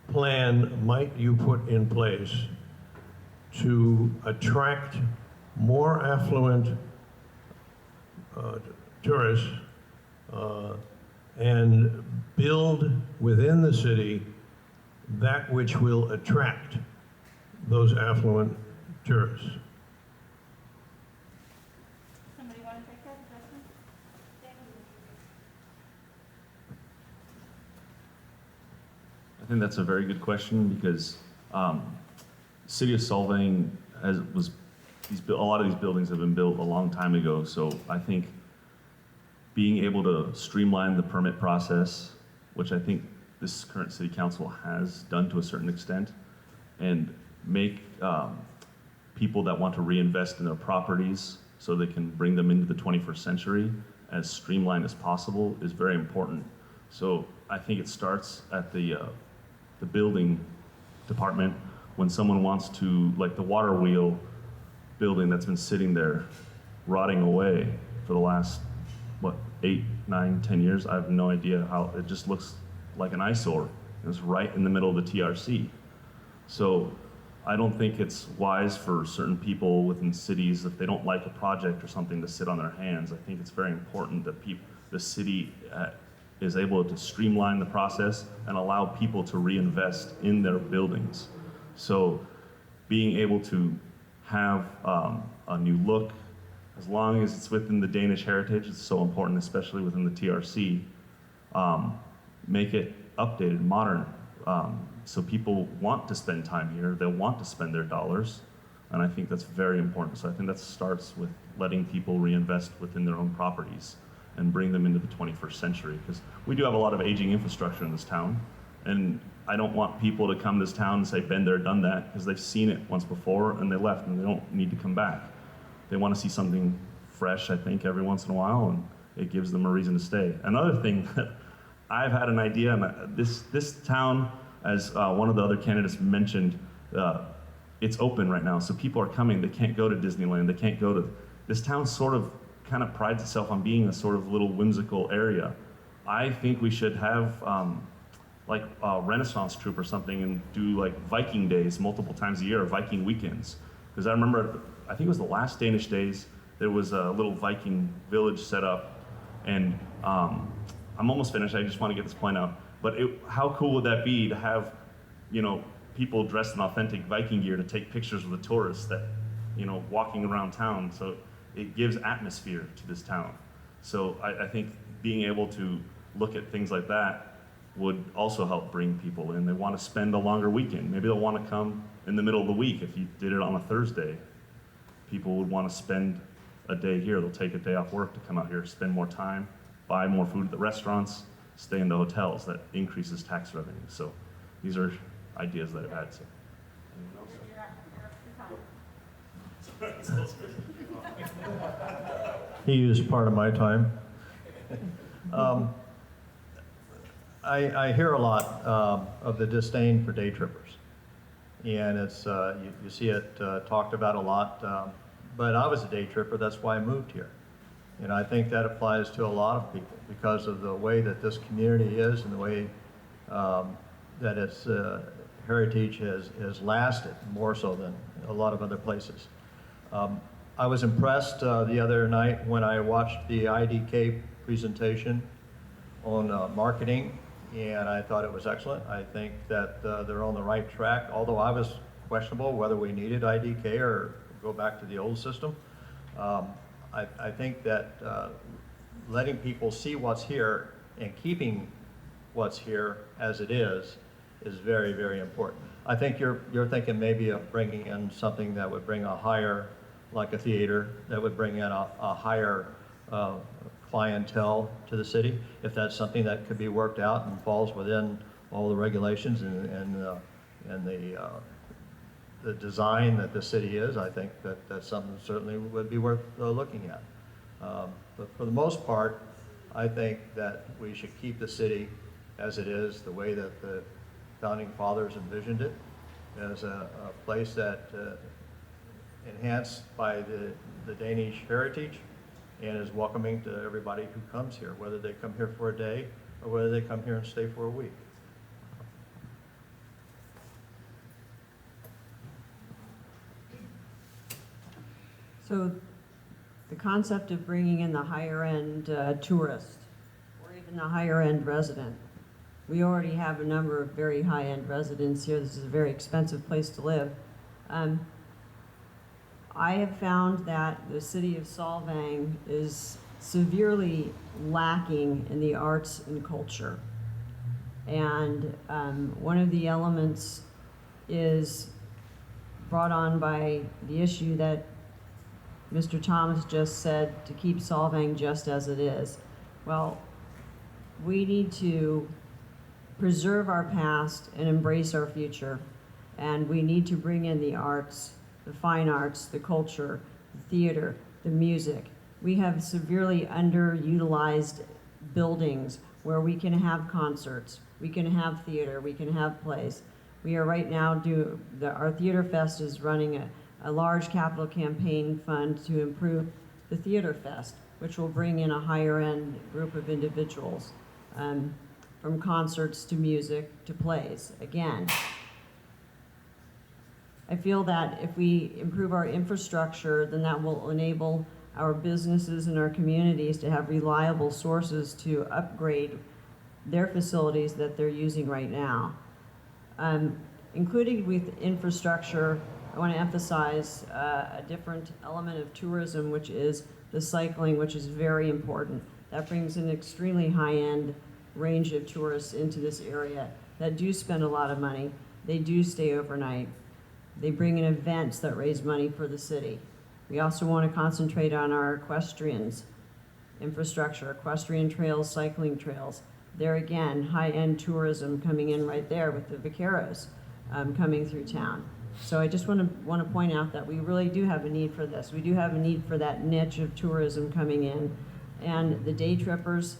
plan might you put in place to attract more affluent tourists and build within the city that which will attract those affluent tourists? Somebody want to take that question? I think that's a very good question because City of Solvang a lot of these buildings have been built a long time ago. So I think being able to streamline the permit process, which I think this current city council has done to a certain extent, and make people that want to reinvest in their properties so they can bring them into the 21st century as streamlined as possible is very important. So I think it starts at the building department when someone wants to, like the water wheel building that's been sitting there rotting away for the last, 8, 9, 10 years. I have no idea how, it just looks like an eyesore. It's right in the middle of the TRC. So I don't think it's wise for certain people within cities, if they don't like a project or something, to sit on their hands. I think it's very important that the city is able to streamline the process and allow people to reinvest in their buildings. So being able to have a new look, as long as it's within the Danish heritage, it's so important, especially within the TRC. Make it updated, modern, so people want to spend time here, they'll want to spend their dollars, and I think that's very important. So I think that starts with letting people reinvest within their own properties and bring them into the 21st century, because we do have a lot of aging infrastructure in this town, and I don't want people to come to this town and say, been there, done that, because they've seen it once before and they left and they don't need to come back. They want to see something fresh, I think, every once in a while, and it gives them a reason to stay. Another thing that I've had an idea, and this town, as one of the other candidates mentioned, it's open right now, so people are coming. They can't go to Disneyland. They can't go to, this town sort of kind of prides itself on being a sort of little whimsical area. I think we should have like a Renaissance troupe or something and do like Viking days multiple times a year, or Viking weekends. Because I remember, I think it was the last Danish days, there was a little Viking village set up, and I'm almost finished, I just want to get this point out. But how cool would that be to have, you know, people dressed in authentic Viking gear to take pictures with the tourists that, you know, walking around town. So it gives atmosphere to this town. So I think being able to look at things like that would also help bring people in. They want to spend a longer weekend. Maybe they'll want to come in the middle of the week. If you did it on a Thursday, people would want to spend a day here. They'll take a day off work to come out here, spend more time, buy more food at the restaurants, stay in the hotels. That increases tax revenue. So these are ideas that I've had. So. He used part of my time. I hear a lot of the disdain for day trippers, and it's you see it talked about a lot. But I was a day tripper. That's why I moved here, and I think that applies to a lot of people because of the way that this community is and the way that its heritage has lasted more so than a lot of other places. I was impressed the other night when I watched the IDK presentation on marketing, and I thought it was excellent. I think that they're on the right track, although I was questionable whether we needed IDK or go back to the old system. I think that letting people see what's here and keeping what's here as it is very, very important. I think you're thinking maybe of bringing in something that would bring a higher, like a theater, that would bring in a higher clientele to the city. If that's something that could be worked out and falls within all the regulations and the design that the city is, I think that that's something that certainly would be worth looking at. But for the most part, I think that we should keep the city as it is, the way that the founding fathers envisioned it, as a place that enhanced by the Danish heritage and is welcoming to everybody who comes here, whether they come here for a day or whether they come here and stay for a week. So the concept of bringing in the higher end tourist or even the higher end resident, we already have a number of very high end residents here. This is a very expensive place to live. I have found that the city of Solvang is severely lacking in the arts and culture. And one of the elements is brought on by the issue that Mr. Thomas just said, to keep Solvang just as it is. Well, we need to preserve our past and embrace our future. And we need to bring in the arts, the fine arts, the culture, the theater, the music. We have severely underutilized buildings where we can have concerts, we can have theater, we can have plays. We are right now our Theater Fest is running a large capital campaign fund to improve the Theater Fest, which will bring in a higher end group of individuals, from concerts to music to plays. Again, I feel that if we improve our infrastructure, then that will enable our businesses and our communities to have reliable sources to upgrade their facilities that they're using right now. Including with infrastructure, I want to emphasize a different element of tourism, which is the cycling, which is very important. That brings an extremely high-end range of tourists into this area that do spend a lot of money. They do stay overnight. They bring in events that raise money for the city. We also want to concentrate on our equestrians infrastructure, equestrian trails, cycling trails. There again, high-end tourism coming in right there with the vaqueros coming through town. So I just want to point out that we really do have a need for this. We do have a need for that niche of tourism coming in. And the day trippers,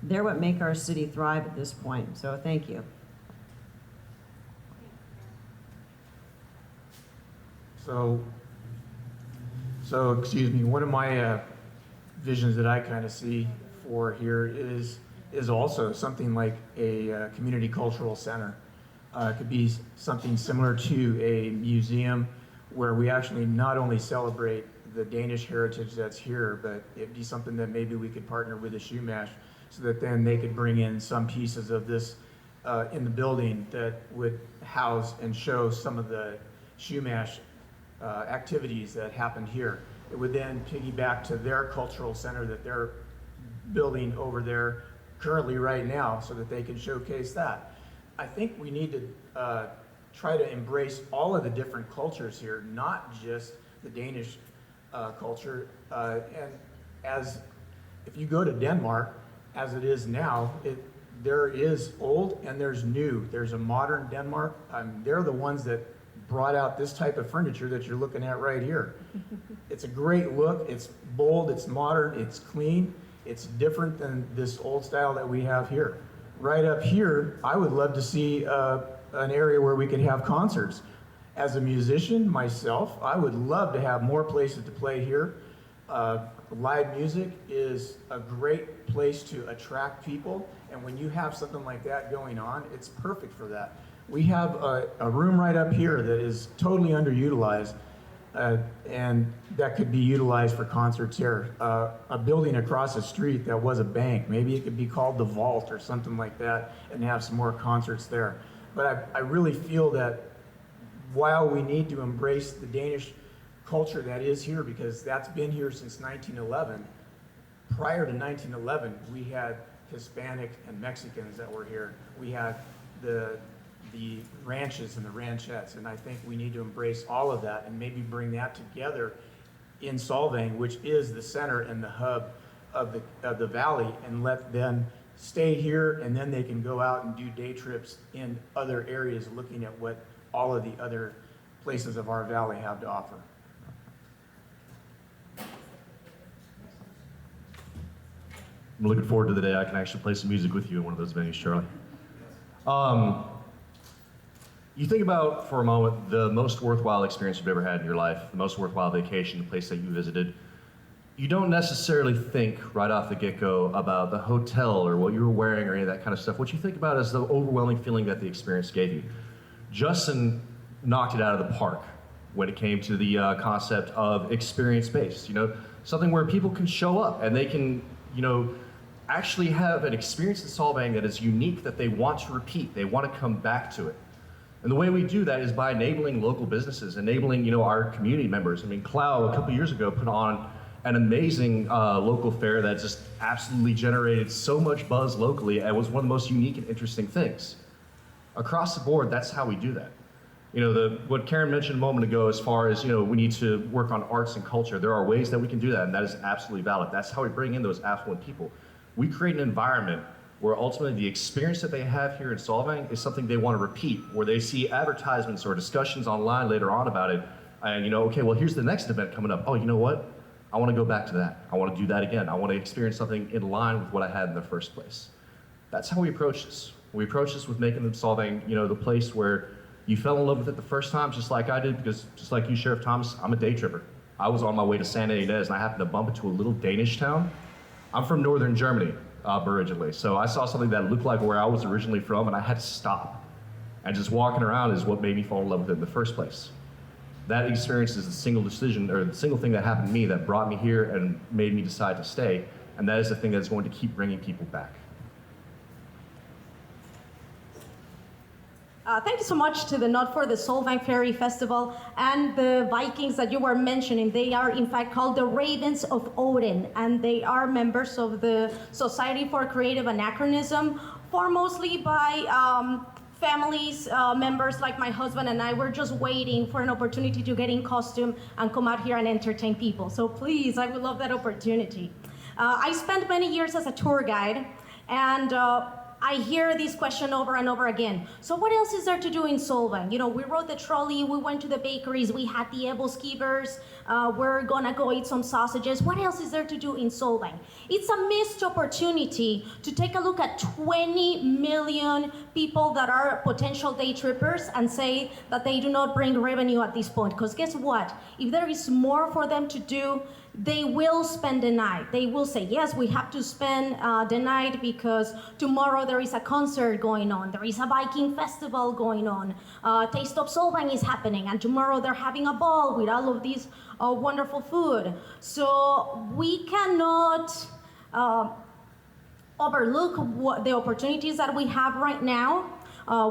they're what make our city thrive at this point. So thank you. So excuse me, one of my visions that I kind of see for here is also something like a community cultural center. It could be something similar to a museum where we actually not only celebrate the Danish heritage that's here, but it'd be something that maybe we could partner with a Shumash so that then they could bring in some pieces of this in the building that would house and show some of the Shumash activities that happened here. It would then piggyback to their cultural center that they're building over there currently right now so that they can showcase that. I think we need to try to embrace all of the different cultures here, not just the Danish culture. And as if you go to Denmark, as it is now, there is old and there's new. There's a modern Denmark. They're the ones that brought out this type of furniture that you're looking at right here. It's a great look. It's bold, it's modern, it's clean. It's different than this old style that we have here. Right up here, I would love to see an area where we could have concerts. As a musician myself, I would love to have more places to play here. Live music is a great place to attract people, and when you have something like that going on, it's perfect for that. We have a room right up here that is totally underutilized, and that could be utilized for concerts here. A building across the street that was a bank, maybe it could be called the Vault or something like that, and have some more concerts there. But I really feel that while we need to embrace the Danish culture that is here, because that's been here since 1911, prior to 1911, we had Hispanic and Mexicans that were here. We had the ranches and the ranchettes, and I think we need to embrace all of that and maybe bring that together in Solvang, which is the center and the hub of the valley, and let them stay here, and then they can go out and do day trips in other areas looking at what all of the other places of our valley have to offer. I'm looking forward to the day I can actually play some music with you in one of those venues, Charlie. You think about, for a moment, the most worthwhile experience you've ever had in your life, the most worthwhile vacation, the place that you visited. You don't necessarily think right off the get-go about the hotel or what you were wearing or any of that kind of stuff. What you think about is the overwhelming feeling that the experience gave you. Justin knocked it out of the park when it came to the concept of experience-based, something where people can show up and they can, actually have an experience in Solvang that is unique, that they want to repeat, they want to come back to it. And the way we do that is by enabling local businesses, enabling, our community members. Cloud, a couple years ago, put on an amazing local fair that just absolutely generated so much buzz locally, and was one of the most unique and interesting things. Across the board, that's how we do that. What Karen mentioned a moment ago, as far as, we need to work on arts and culture, there are ways that we can do that, and that is absolutely valid. That's how we bring in those affluent people. We create an environment where ultimately the experience that they have here in Solvang is something they want to repeat, where they see advertisements or discussions online later on about it, and okay, well, here's the next event coming up. Oh, you know what? I want to go back to that. I want to do that again. I want to experience something in line with what I had in the first place. That's how we approach this. We approach this with making Solvang, the place where you fell in love with it the first time, just like I did, because just like you, Sheriff Thomas, I'm a day tripper. I was on my way to Santa Ynez, and I happened to bump into a little Danish town. I'm from northern Germany, originally, so I saw something that looked like where I was originally from, and I had to stop. And just walking around is what made me fall in love with it in the first place. That experience is the single decision, or the single thing that happened to me that brought me here and made me decide to stay. And that is the thing that's going to keep bringing people back. Thank you so much to the Not for the Solvang Ferry Festival and the Vikings that you were mentioning. They are in fact called the Ravens of Odin, and they are members of the Society for Creative Anachronism, formed mostly by families, members like my husband and I. Were just waiting for an opportunity to get in costume and come out here and entertain people. So please, I would love that opportunity. I spent many years as a tour guide, and I hear this question over and over again. So what else is there to do in Solvang? You know, we rode the trolley, we went to the bakeries, we had the Evo skivers, we're gonna go eat some sausages. What else is there to do in Solvang? It's a missed opportunity to take a look at 20 million people that are potential day trippers and say that they do not bring revenue at this point. Because guess what? If there is more for them to do, they will spend the night. They will say, yes, we have to spend the night because tomorrow there is a concert going on. There is a Viking festival going on. Taste of Solvang is happening. And tomorrow they're having a ball with all of these wonderful food. So we cannot overlook the opportunities that we have right now.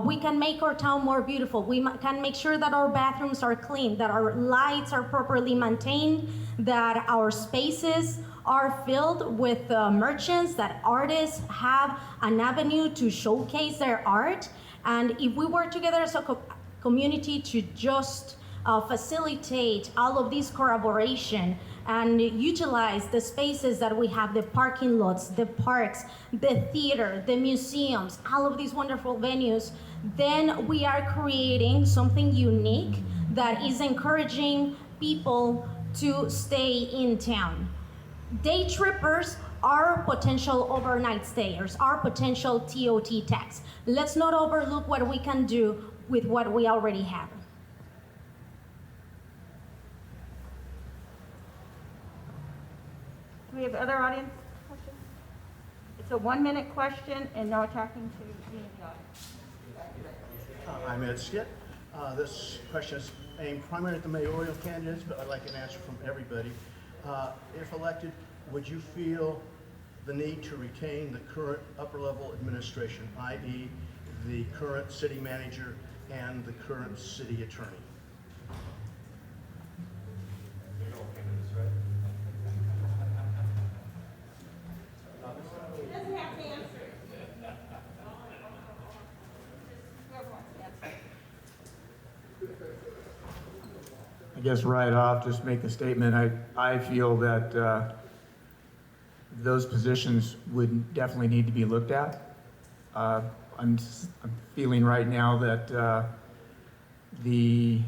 We can make our town more beautiful. We can make sure that our bathrooms are clean, that our lights are properly maintained, that our spaces are filled with merchants, that artists have an avenue to showcase their art. And if we work together as a community to just facilitate all of this collaboration and utilize the spaces that we have, the parking lots, the parks, the theater, the museums, all of these wonderful venues, then we are creating something unique that is encouraging people to stay in town. Day trippers are potential overnight stayers, are potential TOT tax. Let's not overlook what we can do with what we already have. Do we have other audience questions? It's a 1-minute question and no attacking to any of the audience. I'm Ed Skit. This question is aimed primarily at the mayoral candidates, but I'd like an answer from everybody. If elected, would you feel the need to retain the current upper-level administration, i.e. the current city manager and the current city attorney? I guess right off, just make the statement, I feel that those positions would definitely need to be looked at. I'm feeling right now that the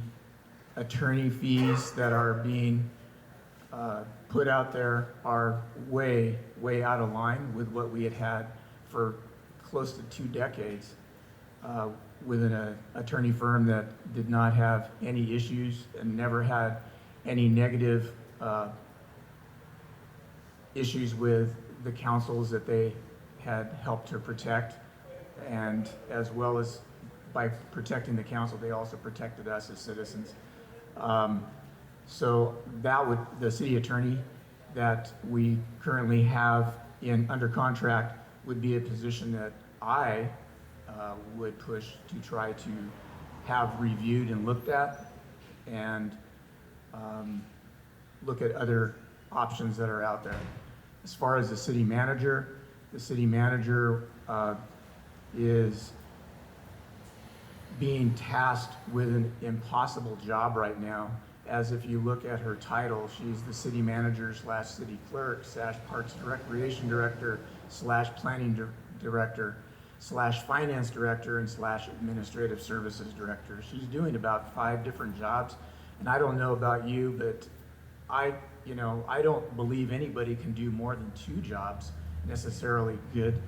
attorney fees that are being put out there are way out of line with what we had had for close to 2 decades. With an attorney firm that did not have any issues and never had any negative issues with the councils that they had helped to protect. And as well as by protecting the council, they also protected us as citizens. So that would, the city attorney that we currently have under contract would be a position that I would push to try to have reviewed and looked at, and look at other options that are out there. As far as the city manager is being tasked with an impossible job right now, as if you look at her title, she's the city manager / city clerk / parks and recreation director / planning director / finance director and / administrative services director. She's doing about 5 different jobs. And I don't know about you, but I don't believe anybody can do more than 2 jobs necessarily good,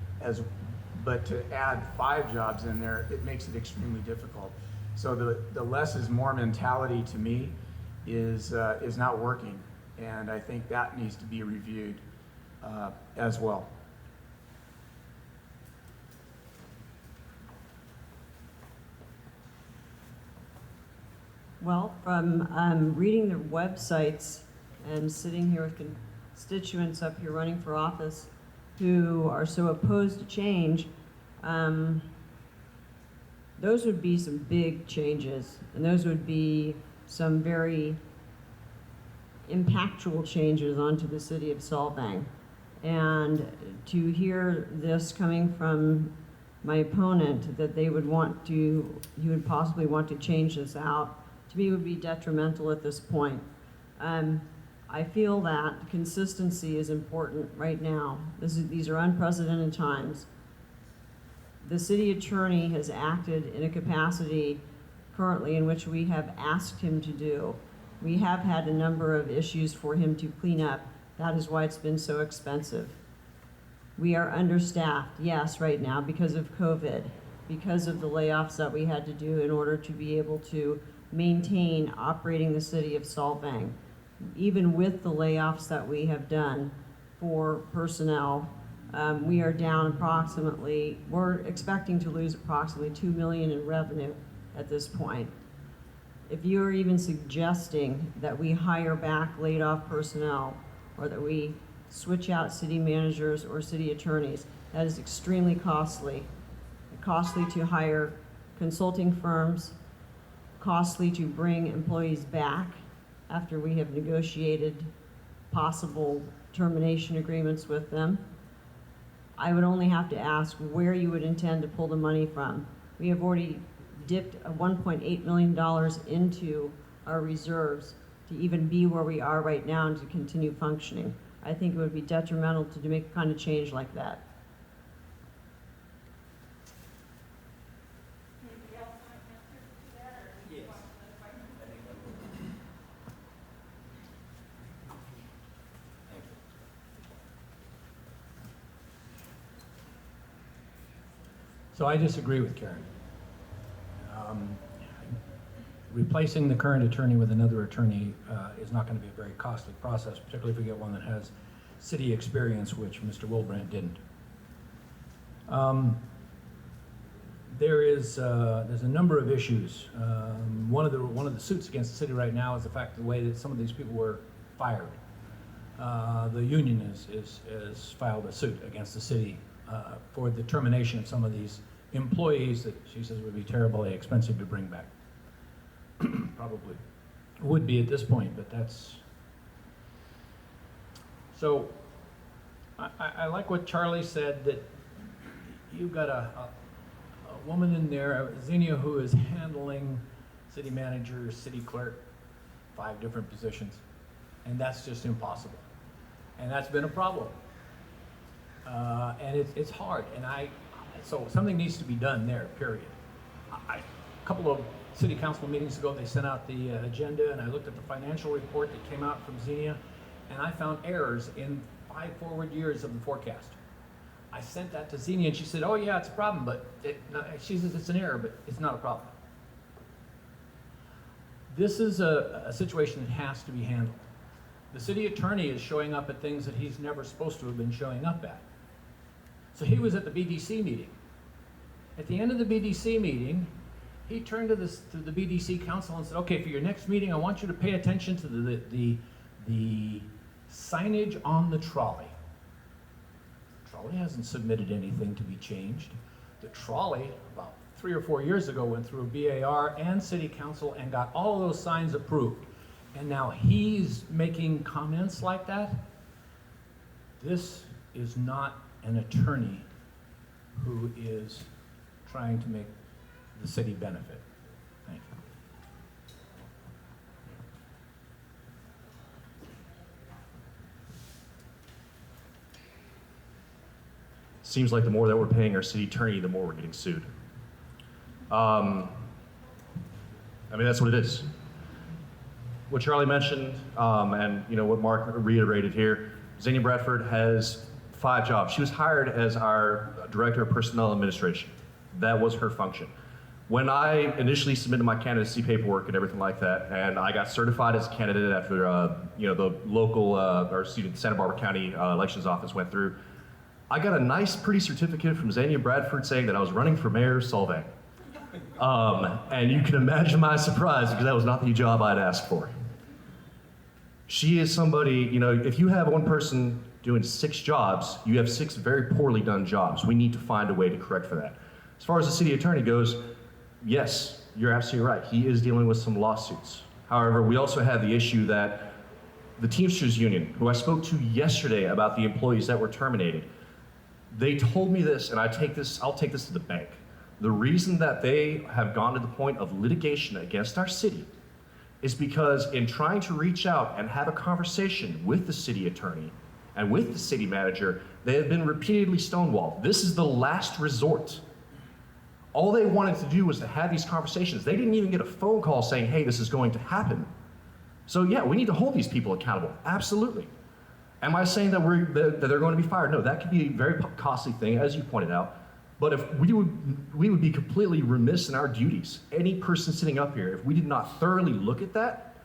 but to add 5 jobs in there, it makes it extremely difficult. So the less is more mentality to me is not working. And I think that needs to be reviewed as well. Well, from reading their websites and sitting here with constituents up here running for office who are so opposed to change, those would be some big changes, and those would be some very impactful changes onto the city of Solvang. And to hear this coming from my opponent, that they would want to, he would possibly want to change this out, to me would be detrimental at this point. I feel that consistency is important right now. These are unprecedented times. The city attorney has acted in a capacity currently in which we have asked him to do. We have had a number of issues for him to clean up. That is why it's been so expensive. We are understaffed, yes, right now because of COVID, because of the layoffs that we had to do in order to be able to maintain operating the city of Solvang. Even with the layoffs that we have done for personnel, we are down approximately, we're expecting to lose approximately $2 million in revenue at this point. If you're even suggesting that we hire back laid off personnel or that we switch out city managers or city attorneys, that is extremely costly. Costly to hire consulting firms, costly to bring employees back after we have negotiated possible termination agreements with them. I would only have to ask where you would intend to pull the money from. We have already dipped $1.8 million into our reserves to even be where we are right now and to continue functioning. I think it would be detrimental to make a kind of change like that. So I disagree with Karen. Replacing the current attorney with another attorney is not going to be a very costly process, particularly if we get one that has city experience, which Mr. Wilbrandt didn't. There's a number of issues. One of the suits against the city right now is the fact the way that some of these people were fired. The union has filed a suit against the city for the termination of some of these employees that she says would be terribly expensive to bring back. Probably would be at this point, but that's... So I like what Charlie said, that you've got a woman in there, Xenia, who is handling city manager, city clerk, 5 different positions, and that's just impossible. And that's been a problem. And it's hard, and so something needs to be done there, period. A couple of city council meetings ago, they sent out the agenda, and I looked at the financial report that came out from Xenia, and I found errors in 5 forward years of the forecast. I sent that to Xenia, and she said, oh yeah, it's a problem, but she says it's an error, but it's not a problem. This is a situation that has to be handled. The city attorney is showing up at things that he's never supposed to have been showing up at. So he was at the BDC meeting. At the end of the BDC meeting, he turned to the BDC council and said, okay, for your next meeting, I want you to pay attention to the signage on the trolley. The trolley hasn't submitted anything to be changed. The trolley, about 3 or 4 years ago, went through BAR and city council and got all of those signs approved. And now he's making comments like that. This is not an attorney who is trying to make the city benefit. Thank you. Seems like the more that we're paying our city attorney, the more we're getting sued. I mean, that's what it is. What Charlie mentioned, and what Mark reiterated here, Xenia Bradford has 5 jobs. She was hired as our Director of Personnel Administration. That was her function. When I initially submitted my candidacy paperwork and everything like that, and I got certified as a candidate after the local, the Santa Barbara County Elections Office went through, I got a nice, pretty certificate from Xenia Bradford saying that I was running for mayor of Solvang. And you can imagine my surprise because that was not the job I'd asked for. She is somebody, you know, if you have one person doing 6 jobs, you have 6 very poorly done jobs. We need to find a way to correct for that. As far as the city attorney goes, yes, you're absolutely right. He is dealing with some lawsuits. However, we also have the issue that the Teamsters Union, who I spoke to yesterday about the employees that were terminated, they told me this, and I'll take this to the bank. The reason that they have gone to the point of litigation against our city is because in trying to reach out and have a conversation with the city attorney and with the city manager, they have been repeatedly stonewalled. This is the last resort. All they wanted to do was to have these conversations. They didn't even get a phone call saying, hey, this is going to happen. So yeah, we need to hold these people accountable, absolutely. Am I saying that they're going to be fired? No, that could be a very costly thing, as you pointed out. But if we would be completely remiss in our duties, any person sitting up here, if we did not thoroughly look at that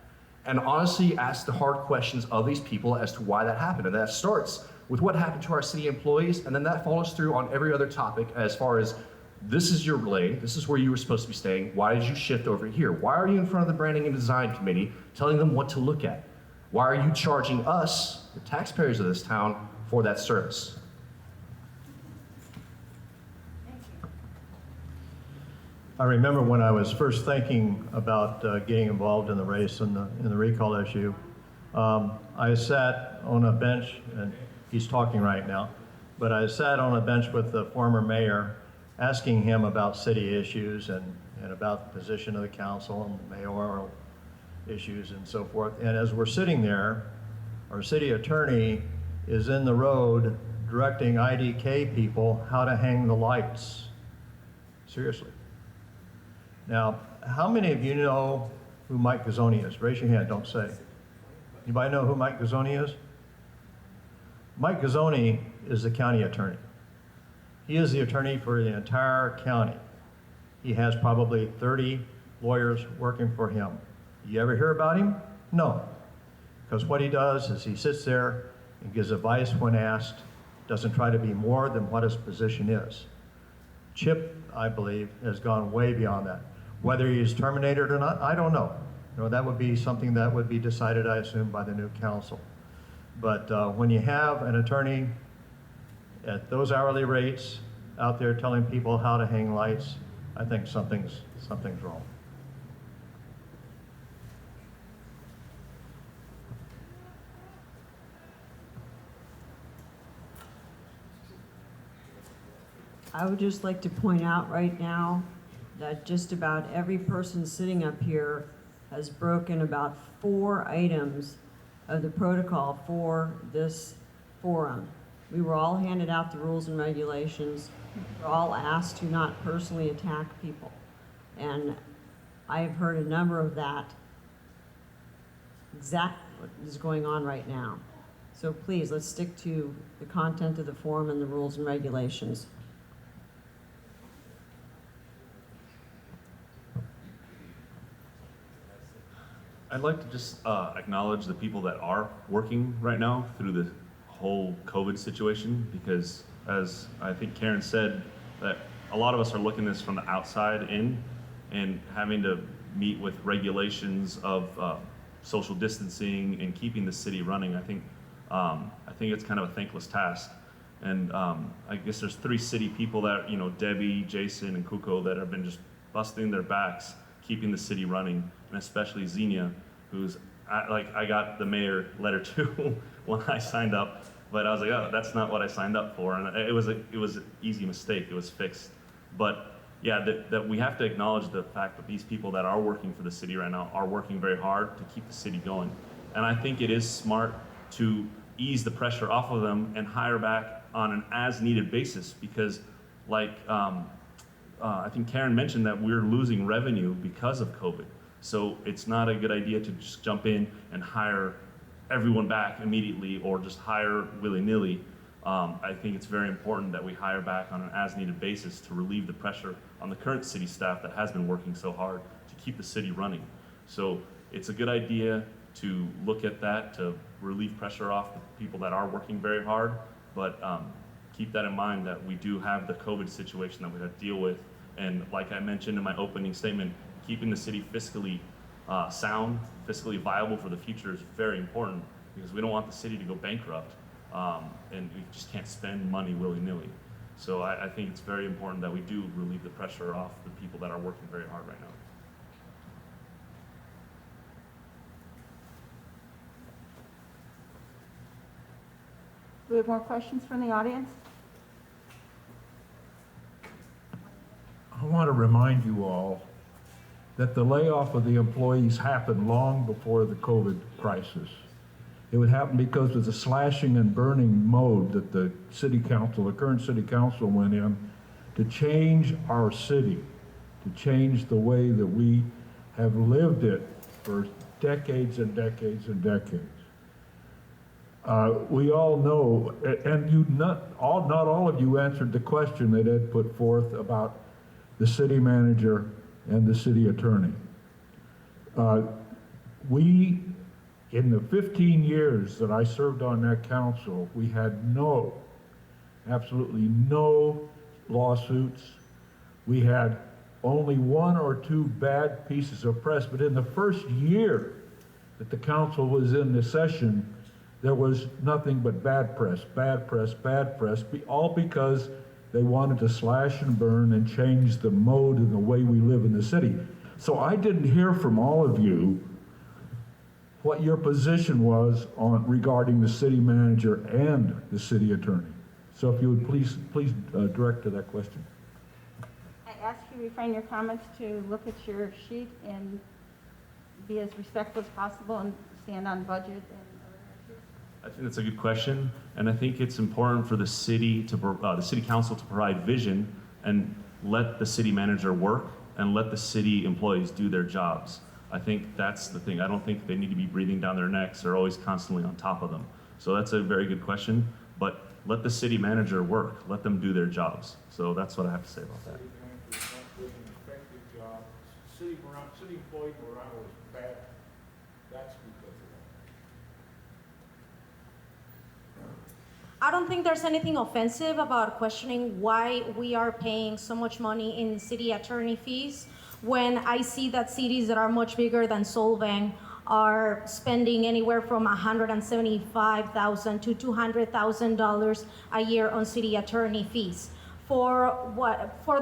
and honestly ask the hard questions of these people as to why that happened. And that starts with what happened to our city employees, and then that follows through on every other topic as far as this is your lane, this is where you were supposed to be staying, why did you shift over here? Why are you in front of the Branding and Design Committee telling them what to look at? Why are you charging us, the taxpayers of this town, for that service? I remember when I was first thinking about getting involved in the race and in the recall issue, I sat on a bench, and he's talking right now, but I sat on a bench with the former mayor asking him about city issues and about the position of the council and the mayoral issues and so forth. And as we're sitting there, our city attorney is in the road directing IDK people how to hang the lights. Seriously. Now, how many of you know who Mike Gazzoni is? Raise your hand, don't say. Anybody know who Mike Gazzoni is? Mike Gazzoni is the county attorney. He is the attorney for the entire county. He has probably 30 lawyers working for him. You ever hear about him? No. Because what he does is he sits there and gives advice when asked, doesn't try to be more than what his position is. Chip, I believe, has gone way beyond that. Whether he is terminated or not, I don't know. You know, that would be something that would be decided, I assume, by the new council. But when you have an attorney at those hourly rates out there telling people how to hang lights, I think something's wrong. I would just like to point out right now that just about every person sitting up here has broken about 4 items of the protocol for this forum. We were all handed out the rules and regulations. We're all asked to not personally attack people. And I've heard a number of that, exactly what is going on right now. So please, let's stick to the content of the forum and the rules and regulations. I'd like to just acknowledge the people that are working right now through the whole COVID situation, because as I think Karen said, that a lot of us are looking at this from the outside in and having to meet with regulations of social distancing and keeping the city running. I think it's kind of a thankless task. And I guess there's 3 city people that, you know, Debbie, Jason, and Kuko, that have been just busting their backs, keeping the city running, and especially Xenia, who's, I got the mayor letter too when I signed up, but I was like, oh, that's not what I signed up for, and it was an easy mistake, it was fixed. But yeah, that we have to acknowledge the fact that these people that are working for the city right now are working very hard to keep the city going. And I think it is smart to ease the pressure off of them and hire back on an as-needed basis, because like, I think Karen mentioned that we're losing revenue because of COVID. So it's not a good idea to just jump in and hire everyone back immediately or just hire willy-nilly. I think it's very important that we hire back on an as-needed basis to relieve the pressure on the current city staff that has been working so hard to keep the city running. So it's a good idea to look at that, to relieve pressure off the people that are working very hard, but keep that in mind that we do have the COVID situation that we have to deal with, And like I mentioned in my opening statement, keeping the city fiscally sound, fiscally viable for the future is very important because we don't want the city to go bankrupt, and we just can't spend money willy-nilly. So I think it's very important that we do relieve the pressure off the people that are working very hard right now. Do we have more questions from the audience? I want to remind you all that the layoff of the employees happened long before the COVID crisis. It would happen because of the slashing and burning mode that the city council, the current city council went in to change our city, to change the way that we have lived it for decades and decades and decades. We all know, and not all of you answered the question that Ed put forth about the city manager and the city attorney. In the 15 years that I served on that council, we had absolutely no lawsuits. We had only 1 or 2 bad pieces of press, but in the first year that the council was in the session, there was nothing but bad press, all because they wanted to slash and burn and change the mode and the way we live in the city. So I didn't hear from all of you what your position was regarding the city manager and the city attorney. So if you would please direct to that question. I ask you refrain your comments to look at your sheet and be as respectful as possible and stand on budget and other issues. I think that's a good question, and I think it's important for the city council to provide vision and let the city manager work and let the city employees do their jobs. I think that's the thing. I don't think they need to be breathing down their necks or always constantly on top of them. So that's a very good question, but let the city manager work. Let them do their jobs. So that's what I have to say about that. City employee morale is bad. That's because of that. I don't think there's anything offensive about questioning why we are paying so much money in city attorney fees when I see that cities that are much bigger than Solvang are spending anywhere from $175,000 to $200,000 a year on city attorney fees. For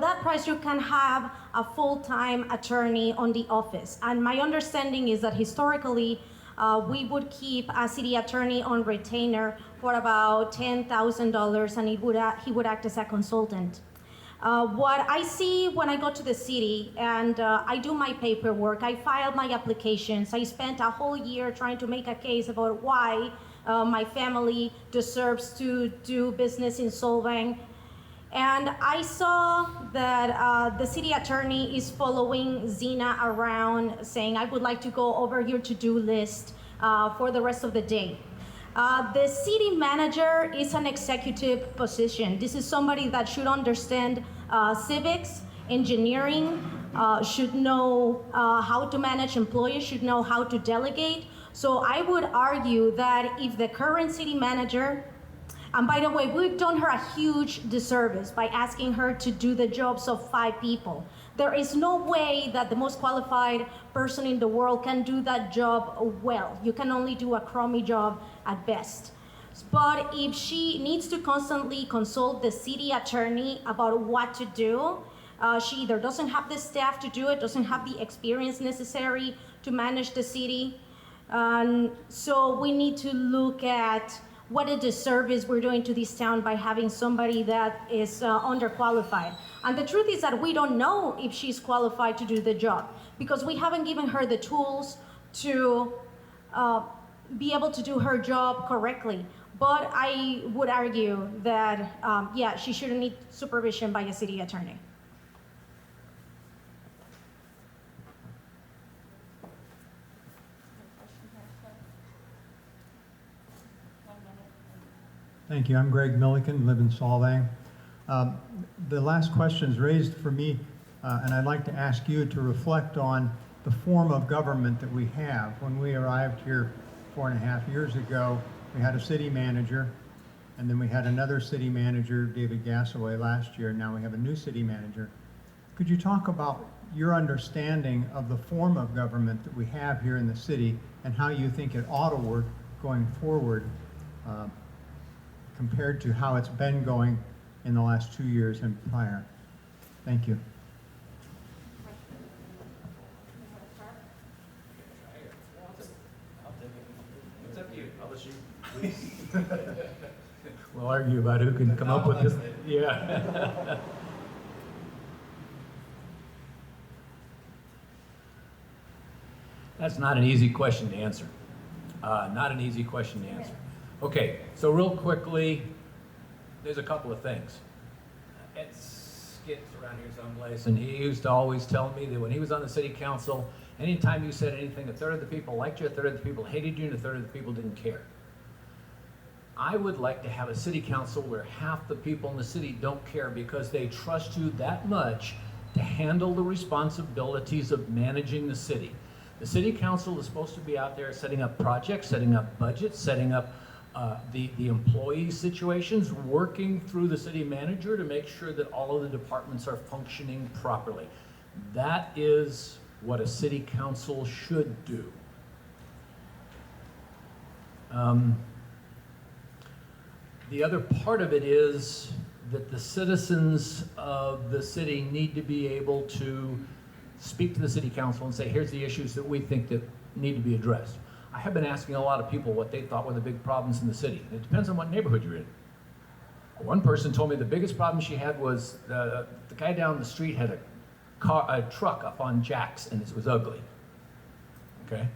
that price, you can have a full-time attorney on the office. And my understanding is that historically, we would keep a city attorney on retainer for about $10,000, and he would act as a consultant. What I see when I go to the city and I do my paperwork, I filed my applications, I spent a whole year trying to make a case about why my family deserves to do business in Solvang. And I saw that the city attorney is following Zena around saying, I would like to go over your to-do list for the rest of the day. The city manager is an executive position. This is somebody that should understand civics, engineering, should know how to manage employees, should know how to delegate. So I would argue that if the current city manager, and by the way, we've done her a huge disservice by asking her to do the jobs of 5 people. There is no way that the most qualified person in the world can do that job well. You can only do a crummy job at best. But if she needs to constantly consult the city attorney about what to do, she either doesn't have the staff to do it, doesn't have the experience necessary to manage the city. So we need to look at what a disservice we're doing to this town by having somebody that is underqualified. And the truth is that we don't know if she's qualified to do the job because we haven't given her the tools to be able to do her job correctly. But I would argue that, yeah, she shouldn't need supervision by a city attorney. Thank you. I'm Greg Milliken, live in Solvang. The last questions raised for me, and I'd like to ask you to reflect on the form of government that we have. When we arrived here 4.5 years ago, we had a city manager, and then we had another city manager, David Gassaway, last year. Now we have a new city manager. Could you talk about your understanding of the form of government that we have here in the city and how you think it ought to work going forward compared to how it's been going in the last 2 years and prior? Thank you. It's up to you. I'll let you. We'll argue about who can come up with this. Yeah. That's not an easy question to answer. Not an easy question to answer. Okay, so real quickly, there's a couple of things. Ed Skid's around here someplace, and he used to always tell me that when he was on the city council, anytime you said anything, a third of the people liked you, a third of the people hated you, and a third of the people didn't care. I would like to have a city council where half the people in the city don't care because they trust you that much to handle the responsibilities of managing the city. The city council is supposed to be out there setting up projects, setting up budgets, setting up the employee situations, working through the city manager to make sure that all of the departments are functioning properly. That is what a city council should do. The other part of it is that the citizens of the city need to be able to speak to the city council and say, here's the issues that we think that need to be addressed. I have been asking a lot of people what they thought were the big problems in the city. It depends on what neighborhood you're in. One person told me the biggest problem she had was the guy down the street had a truck up on jacks and it was ugly. Okay?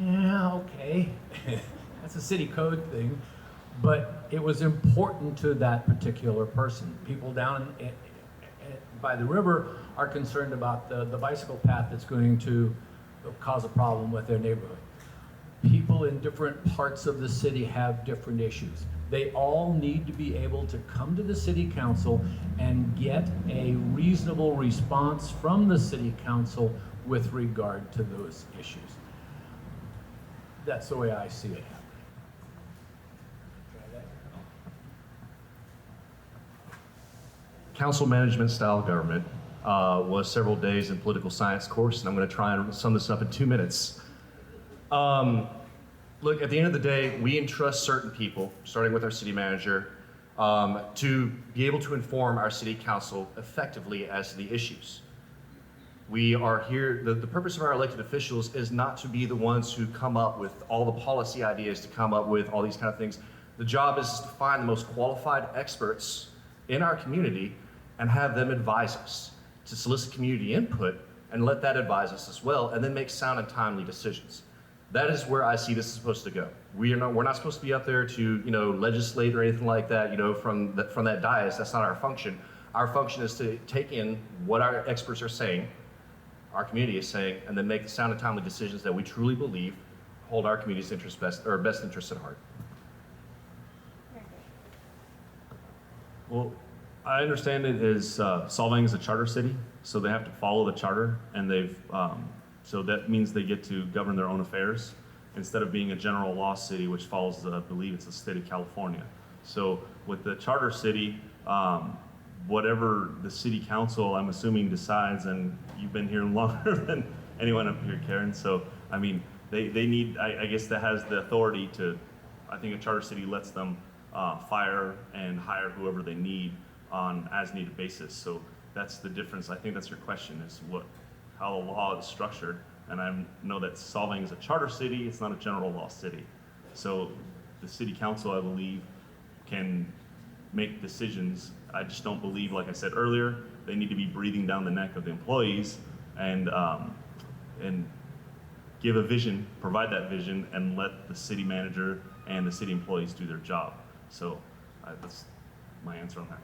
Yeah, okay. That's a city code thing. But it was important to that particular person. People down by the river are concerned about the bicycle path that's going to cause a problem with their neighborhood. People in different parts of the city have different issues. They all need to be able to come to the city council and get a reasonable response from the city council with regard to those issues. That's the way I see it happening. Council management style government was several days in political science course, and I'm going to try and sum this up in 2 minutes. Look, at the end of the day, we entrust certain people, starting with our city manager, to be able to inform our city council effectively as to the issues. We are here, the purpose of our elected officials is not to be the ones who come up with all the policy ideas, to come up with all these kind of things. The job is to find the most qualified experts in our community and have them advise us, to solicit community input and let that advise us as well, and then make sound and timely decisions. That is where I see this is supposed to go. We're not supposed to be up there to, legislate or anything like that, from that dais. That's not our function. Our function is to take in what our experts are saying, our community is saying, and then make the sound and timely decisions that we truly believe hold our community's best interests at heart. Well, I understand it is Solvang is a charter city, so they have to follow the charter, and so that means they get to govern their own affairs instead of being a general law city, which follows, I believe it's the state of California. So with the charter city, whatever the city council, I'm assuming, decides, and you've been here longer than anyone up here, Karen, so I mean, they need, I guess that has the authority to, I think a charter city lets them fire and hire whoever they need on as-needed basis. So that's the difference. I think that's your question, is how the law is structured. And I know that Solvang is a charter city, it's not a general law city. So the city council, I believe, can make decisions. I just don't believe, like I said earlier, they need to be breathing down the neck of the employees and give a vision, provide that vision, and let the city manager and the city employees do their job. So that's my answer on that.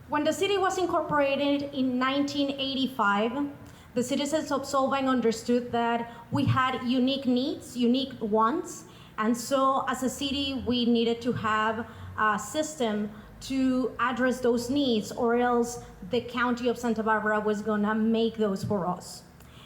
When the city was incorporated in 1985, the citizens of Solvang understood that we had unique needs, unique wants, and so as a city, we needed to have a system to address those needs, or else the county of Santa Barbara was gonna make those for us.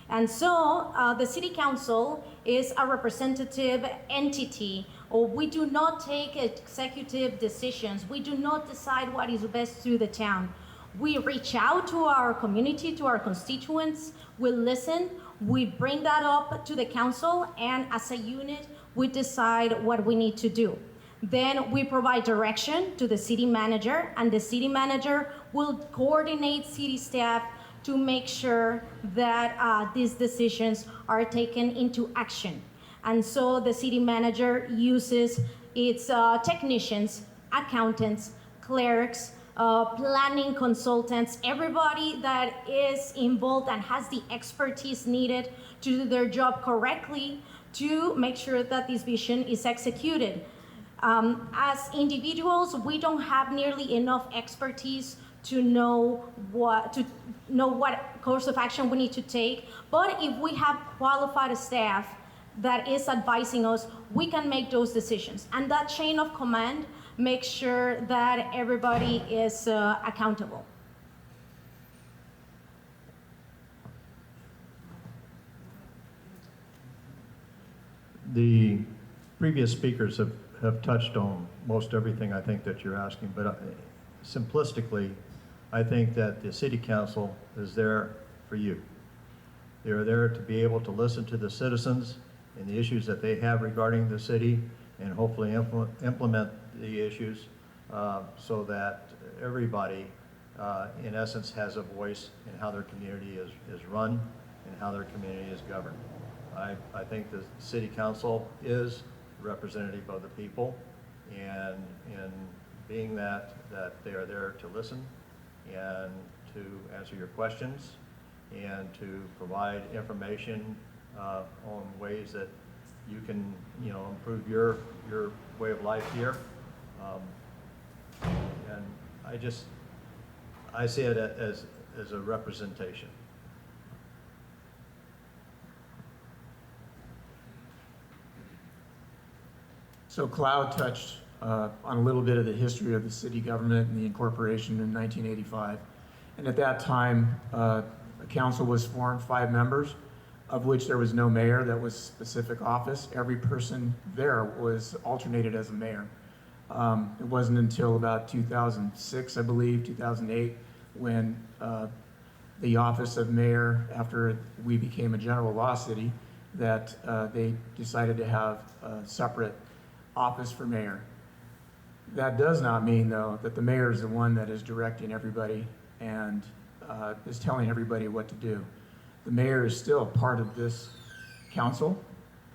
And so the city council is a representative entity or we do not take executive decisions. We do not decide what is best to the town. We reach out to our community, to our constituents, we listen, we bring that up to the council, and as a unit, we decide what we need to do. Then we provide direction to the city manager, and the city manager will coordinate city staff to make sure that these decisions are taken into action. And so the city manager uses its technicians, accountants, clerks, planning consultants, everybody that is involved and has the expertise needed to do their job correctly to make sure that this vision is executed. As individuals, we don't have nearly enough expertise to know what course of action we need to take. But if we have qualified staff that is advising us, we can make those decisions. And that chain of command makes sure that everybody is accountable. The previous speakers have touched on most everything I think that you're asking, but simplistically, I think that the city council is there for you. They're there to be able to listen to the citizens and the issues that they have regarding the city and hopefully implement the issues so that everybody, in essence, has a voice in how their community is run and how their community is governed. I think the city council is representative of the people, and in being that they are there to listen and to answer your questions and to provide information on ways that you can, improve your way of life here. And I see it as a representation. So Cloud touched on a little bit of the history of the city government and the incorporation in 1985. And at that time, a council was formed, 5 members, of which there was no mayor. That was specific office. Every person there was alternated as a mayor. It wasn't until about 2006, I believe, 2008, when the office of mayor, after we became a general law city, that they decided to have a separate office for mayor. That does not mean, though, that the mayor is the one that is directing everybody and is telling everybody what to do. The mayor is still part of this council,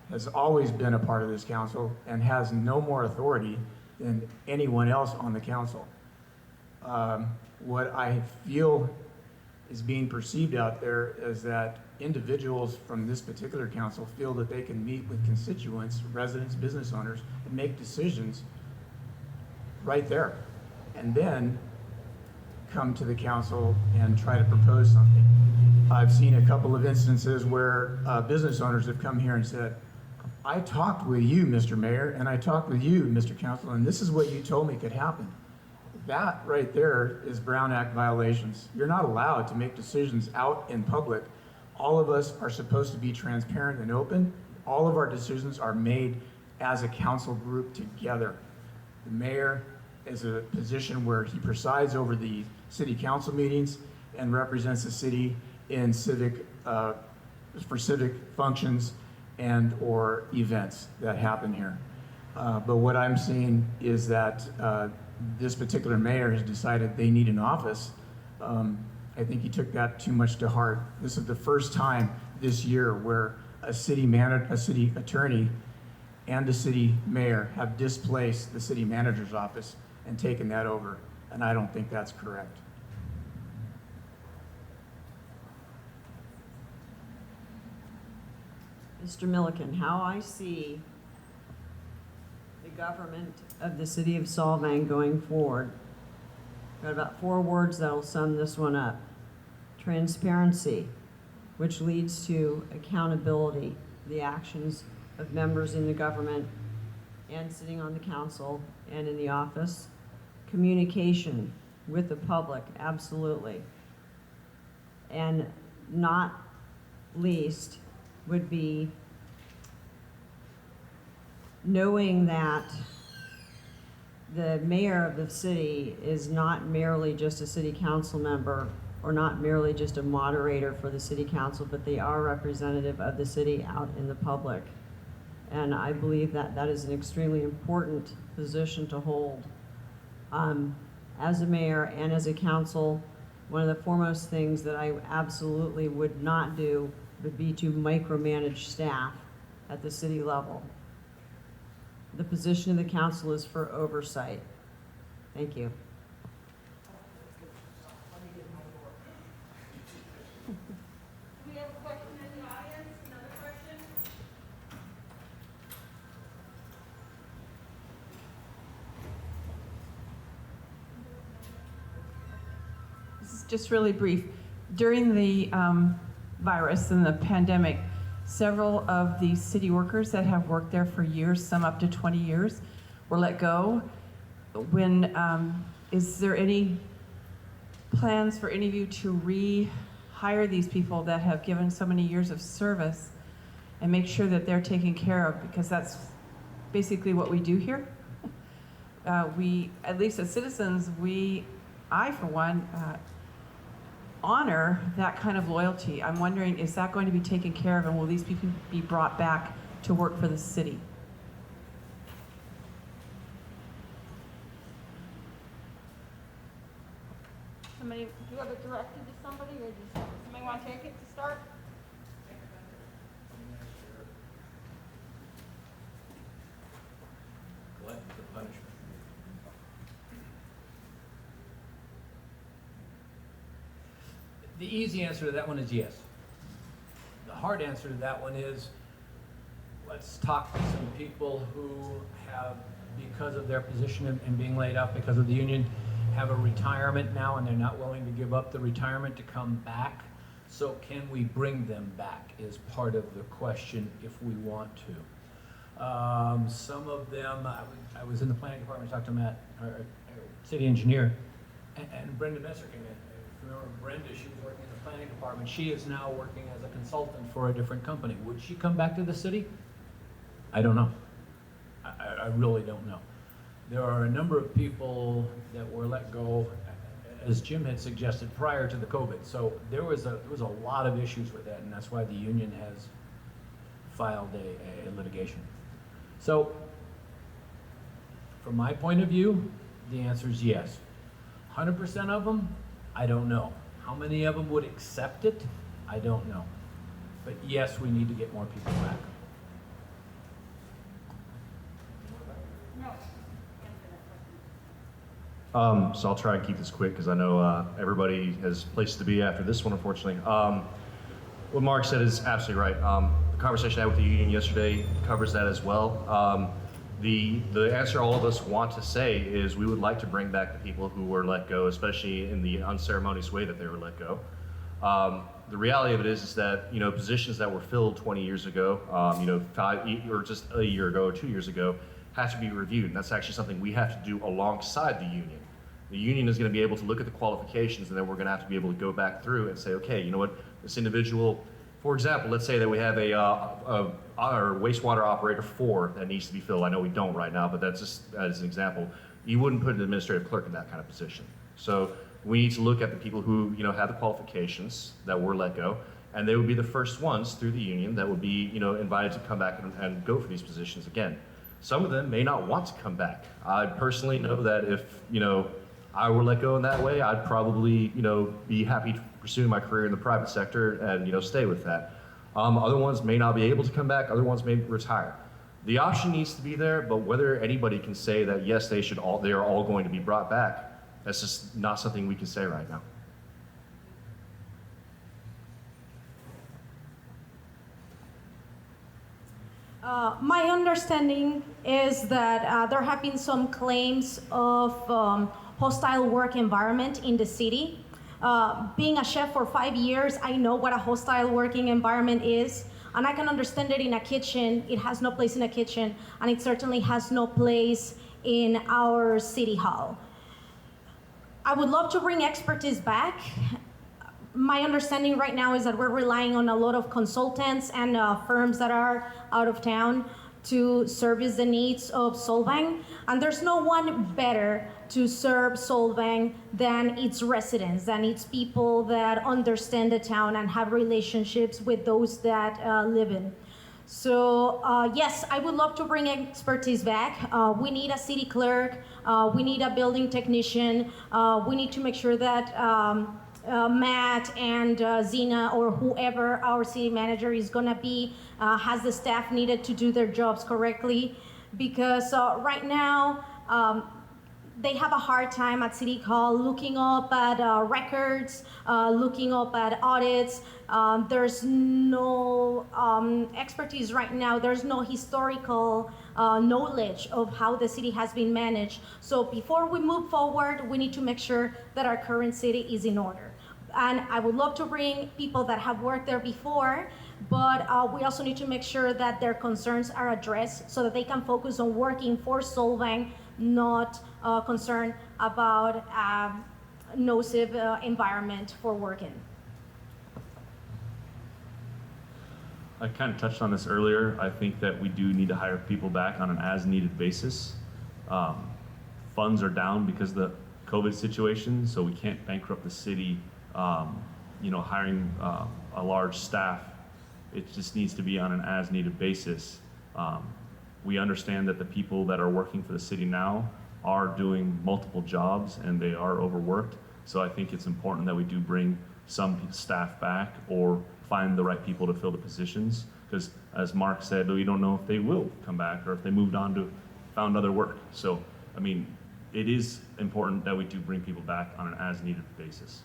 has always been a part of this council, and has no more authority than anyone else on the council. What I feel is being perceived out there is that individuals from this particular council feel that they can meet with constituents, residents, business owners, and make decisions right there, and then come to the council and try to propose something. I've seen a couple of instances where business owners have come here and said, I talked with you, Mr. Mayor, and I talked with you, Mr. Council, and this is what you told me could happen. That right there is Brown Act violations. You're not allowed to make decisions out in public. All of us are supposed to be transparent and open. All of our decisions are made as a council group together. The mayor is a position where he presides over the city council meetings and represents the city in for civic functions and or events that happen here. But what I'm seeing is that this particular mayor has decided they need an office. I think he took that too much to heart. This is the first time this year where a city attorney and the city mayor have displaced the city manager's office and taken that over, and I don't think that's correct. Mr. Milliken, how I see the government of the city of Solvang going forward, got about 4 words that'll sum this one up. Transparency, which leads to accountability, the actions of members in the government and sitting on the council and in the office. Communication with the public, absolutely. And not least would be knowing that the mayor of the city is not merely just a city council member or not merely just a moderator for the city council, but they are representative of the city out in the public. And I believe that that is an extremely important position to hold. As a mayor and as a council, one of the foremost things that I absolutely would not do would be to micromanage staff at the city level. The position of the council is for oversight. Thank you. Do we have a question in the audience? Another question? This is just really brief. During the virus and the pandemic, several of the city workers that have worked there for years, some up to 20 years, were let go. Is there any plans for any of you to rehire these people that have given so many years of service and make sure that they're taken care of? Because that's basically what we do here. We, at least as citizens, I for one, honor that kind of loyalty. I'm wondering, is that going to be taken care of, and will these people be brought back to work for the city? Somebody, do you have it directed to somebody, or does somebody want to take it to start? What the punishment? The easy answer to that one is yes. The hard answer to that one is, let's talk to some people who have, because of their position and being laid off because of the union, have a retirement now and they're not willing to give up the retirement to come back. So can we bring them back is part of the question if we want to. Some of them, I was in the planning department, talked to Matt, our city engineer, and Brenda Messer came in. Remember Brenda, she was working in the planning department. She is now working as a consultant for a different company. Would she come back to the city? I don't know. I really don't know. There are a number of people that were let go, as Jim had suggested, prior to the COVID. So there was a lot of issues with that, and that's why the union has filed a litigation. So from my point of view, the answer is yes. 100% of them, I don't know. How many of them would accept it? I don't know. But yes, we need to get more people back. So I'll try and keep this quick because I know everybody has places to be after this one, unfortunately. What Mark said is absolutely right. The conversation I had with the union yesterday covers that as well. The answer all of us want to say is we would like to bring back the people who were let go, especially in the unceremonious way that they were let go. The reality of it is that, you know, positions that were filled 20 years ago, you know, 5 or just a year ago or 2 years ago, have to be reviewed. And that's actually something we have to do alongside the union. The union is going to be able to look at the qualifications, and then we're going to have to be able to go back through and say, okay, you know what, this individual, for example, let's say that we have our wastewater operator 4 that needs to be filled. I know we don't right now, but that's just as an example. You wouldn't put an administrative clerk in that kind of position. So we need to look at the people who, you know, have the qualifications that were let go, and they would be the first ones through the union that would be, you know, invited to come back and go for these positions again. Some of them may not want to come back. I personally know that if, you know, I were let go in that way, I'd probably, you know, be happy to pursue my career in the private sector and, you know, stay with that. Other ones may not be able to come back. Other ones may retire. The option needs to be there, but whether anybody can say that yes, they are all going to be brought back, that's just not something we can say right now. My understanding is that there have been some claims of hostile work environment in the city. Being a chef for 5 years, I know what a hostile working environment is, and I can understand that in a kitchen, it has no place in a kitchen, and it certainly has no place in our city hall. I would love to bring expertise back. My understanding right now is that we're relying on a lot of consultants and firms that are out of town to service the needs of Solvang. And there's no one better to serve Solvang than its residents, than its people that understand the town and have relationships with those that live in. So yes, I would love to bring expertise back. We need a city clerk. We need a building technician. We need to make sure that Matt and Zena or whoever our city manager is gonna be has the staff needed to do their jobs correctly. Because right now, they have a hard time at City Hall looking up at records, looking up at audits. There's no expertise right now. There's no historical knowledge of how the city has been managed. So before we move forward, we need to make sure that our current city is in order. And I would love to bring people that have worked there before, but we also need to make sure that their concerns are addressed so that they can focus on working for Solvang, not concerned about nocive environment for working. I kind of touched on this earlier. I think that we do need to hire people back on an as-needed basis. Funds are down because of the COVID situation, so we can't bankrupt the city, hiring a large staff. It just needs to be on an as-needed basis. We understand that the people that are working for the city now are doing multiple jobs and they are overworked. So I think it's important that we do bring some staff back or find the right people to fill the positions. Because as Mark said, we don't know if they will come back or if they moved on to found other work. So, I mean, it is important that we do bring people back on an as-needed basis.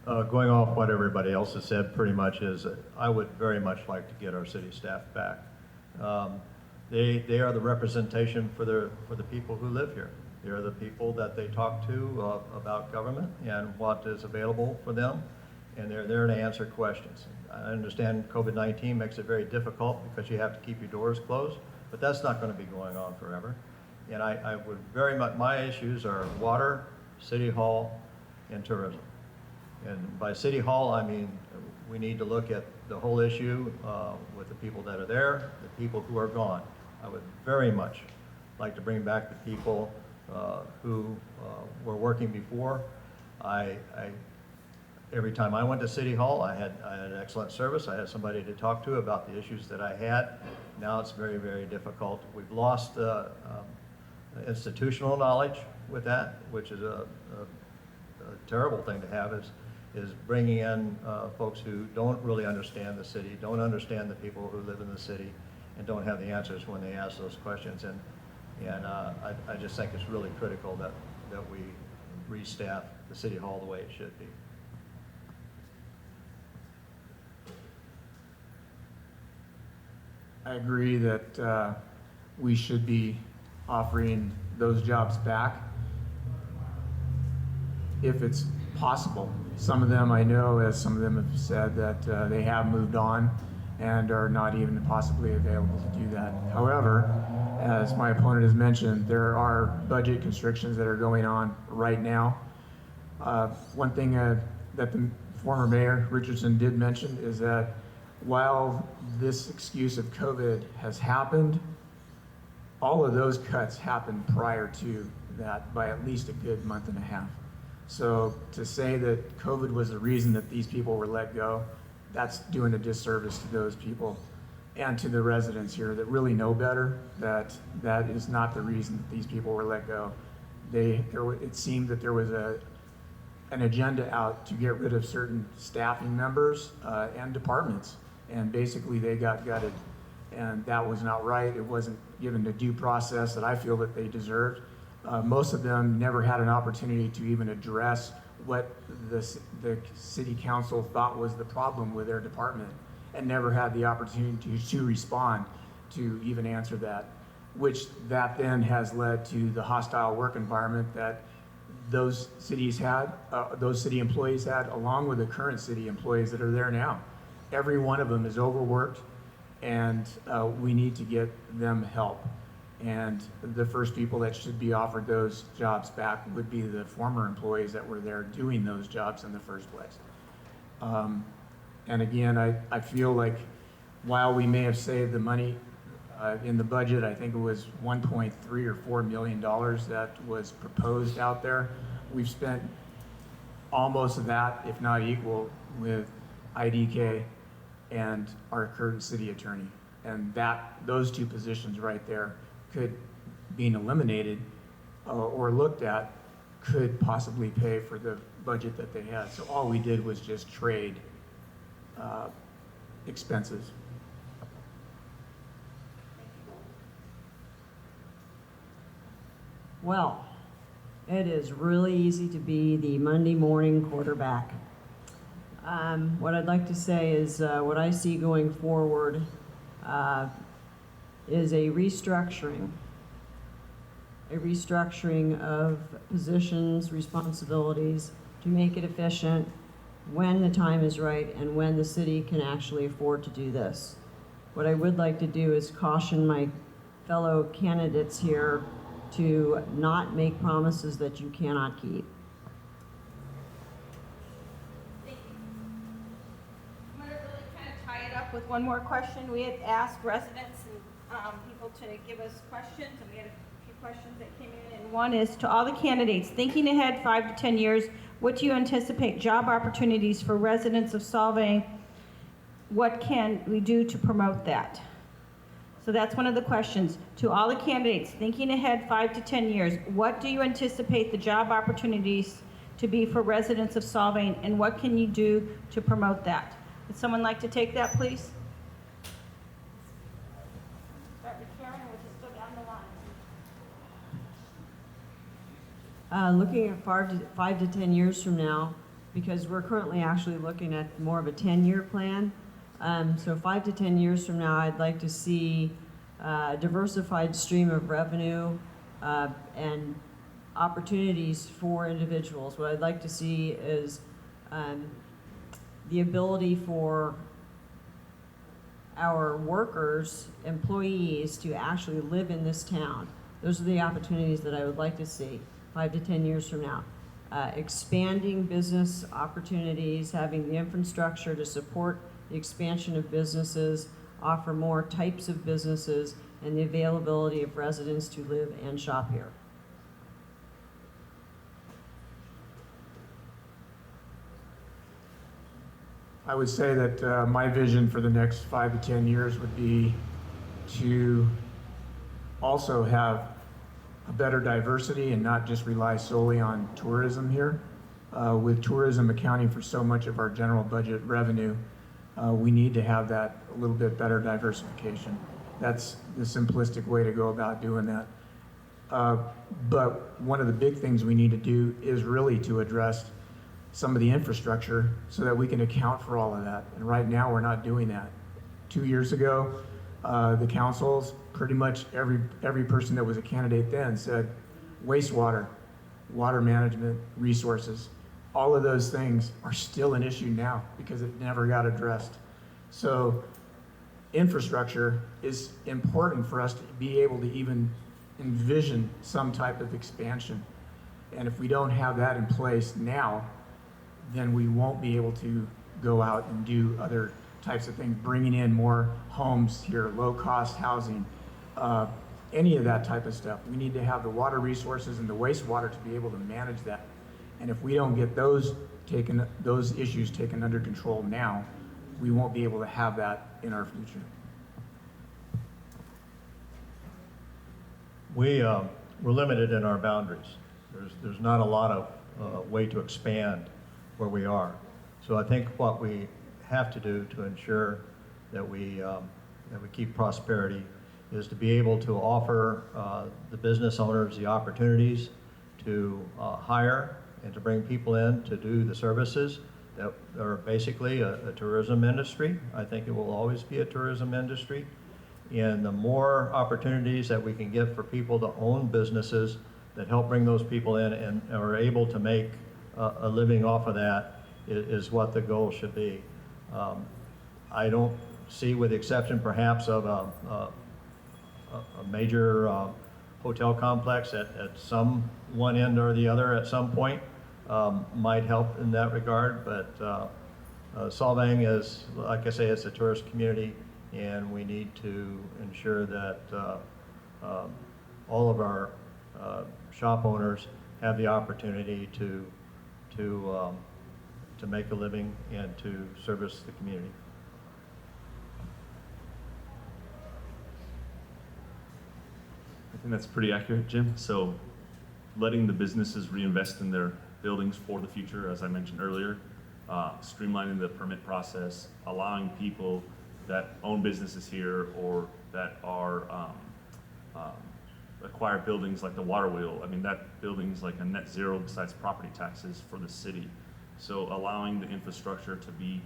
Going off what everybody else has said pretty much is I would very much like to get our city staff back. They are the representation for the people who live here. They are the people that they talk to about government and what is available for them, and they're there to answer questions. I understand COVID-19 makes it very difficult because you have to keep your doors closed, but that's not going to be going on forever. And I would very much, my issues are water, City Hall, and tourism. And by City Hall, I mean, we need to look at the whole issue with the people that are there, the people who are gone. I would very much like to bring back the people who were working before. Every time I went to City Hall, I had excellent service. I had somebody to talk to about the issues that I had. Now it's very, very difficult. We've lost institutional knowledge with that, which is a terrible thing to have, is bringing in folks who don't really understand the city, don't understand the people who live in the city, and don't have the answers when they ask those questions. And I just think it's really critical that we restaff the City Hall the way it should be. I agree that we should be offering those jobs back if it's possible. Some of them I know, as some of them have said, that they have moved on and are not even possibly available to do that. However, as my opponent has mentioned, there are budget constrictions that are going on right now. One thing that the former mayor Richardson did mention is that while this excuse of COVID has happened, all of those cuts happened prior to that by at least a good month and a half. So to say that COVID was the reason that these people were let go, that's doing a disservice to those people and to the residents here that really know better, that that is not the reason that these people were let go. It seemed that there was an agenda out to get rid of certain staffing members and departments, and basically they got gutted, and that was not right. It wasn't given the due process that I feel that they deserved. Most of them never had an opportunity to even address what the city council thought was the problem with their department, and never had the opportunity to respond to even answer that, which that then has led to the hostile work environment that those cities had, those city employees had, along with the current city employees that are there now. Every one of them is overworked, and we need to get them help. And the first people that should be offered those jobs back would be the former employees that were there doing those jobs in the first place. And again, I feel like while we may have saved the money in the budget, I think it was 1.3 or $4 million that was proposed out there. We've spent almost that, if not equal, with IDK and our current city attorney. And those two positions right there could, being eliminated or looked at, could possibly pay for the budget that they had. So all we did was just trade expenses. Well, it is really easy to be the Monday morning quarterback. What I'd like to say is what I see going forward is a restructuring of positions, responsibilities to make it efficient when the time is right and when the city can actually afford to do this. What I would like to do is caution my fellow candidates here to not make promises that you cannot keep. Thank you. I'm going to really kind of tie it up with one more question. We had asked residents and people to give us questions, and we had a few questions that came in. And one is, to all the candidates, thinking ahead 5 to 10 years, what do you anticipate job opportunities for residents of Solvang? What can we do to promote that? So that's one of the questions. To all the candidates, thinking ahead 5 to 10 years, what do you anticipate the job opportunities to be for residents of Solvang, and what can you do to promote that? Would someone like to take that, please? Start with Karen, which is still down the line. Looking at 5 to 10 years from now, because we're currently actually looking at more of a 10-year plan. So 5 to 10 years from now, I'd like to see a diversified stream of revenue and opportunities for individuals. What I'd like to see is the ability for our workers, employees, to actually live in this town. Those are the opportunities that I would like to see 5 to 10 years from now. Expanding business opportunities, having the infrastructure to support the expansion of businesses, offer more types of businesses, and the availability of residents to live and shop here. I would say that my vision for the next 5 to 10 years would be to also have a better diversity and not just rely solely on tourism here. With tourism accounting for so much of our general budget revenue, we need to have that a little bit better diversification. That's the simplistic way to go about doing that. But one of the big things we need to do is really to address some of the infrastructure so that we can account for all of that. And right now, we're not doing that. 2 years ago, the councils, pretty much every person that was a candidate then said wastewater, water management, resources. All of those things are still an issue now because it never got addressed. So infrastructure is important for us to be able to even envision some type of expansion. And if we don't have that in place now, then we won't be able to go out and do other types of things, bringing in more homes here, low-cost housing, any of that type of stuff. We need to have the water resources and the wastewater to be able to manage that. And if we don't get those issues taken under control now, we won't be able to have that in our future. We're limited in our boundaries. There's not a lot of way to expand where we are. So I think what we have to do to ensure that we keep prosperity is to be able to offer the business owners the opportunities to hire and to bring people in to do the services that are basically a tourism industry. I think it will always be a tourism industry. And the more opportunities that we can give for people to own businesses that help bring those people in and are able to make a living off of that is what the goal should be. I don't see, with the exception perhaps of a major hotel complex at some one end or the other at some point, might help in that regard, but Solvang is, like I say, it's a tourist community, and we need to ensure that all of our shop owners have the opportunity to make a living and to service the community. I think that's pretty accurate, Jim. So letting the businesses reinvest in their buildings for the future, as I mentioned earlier, streamlining the permit process, allowing people that own businesses here or that are acquire buildings like the water wheel. I mean, that building's like a net zero besides property taxes for the city. So allowing the infrastructure to be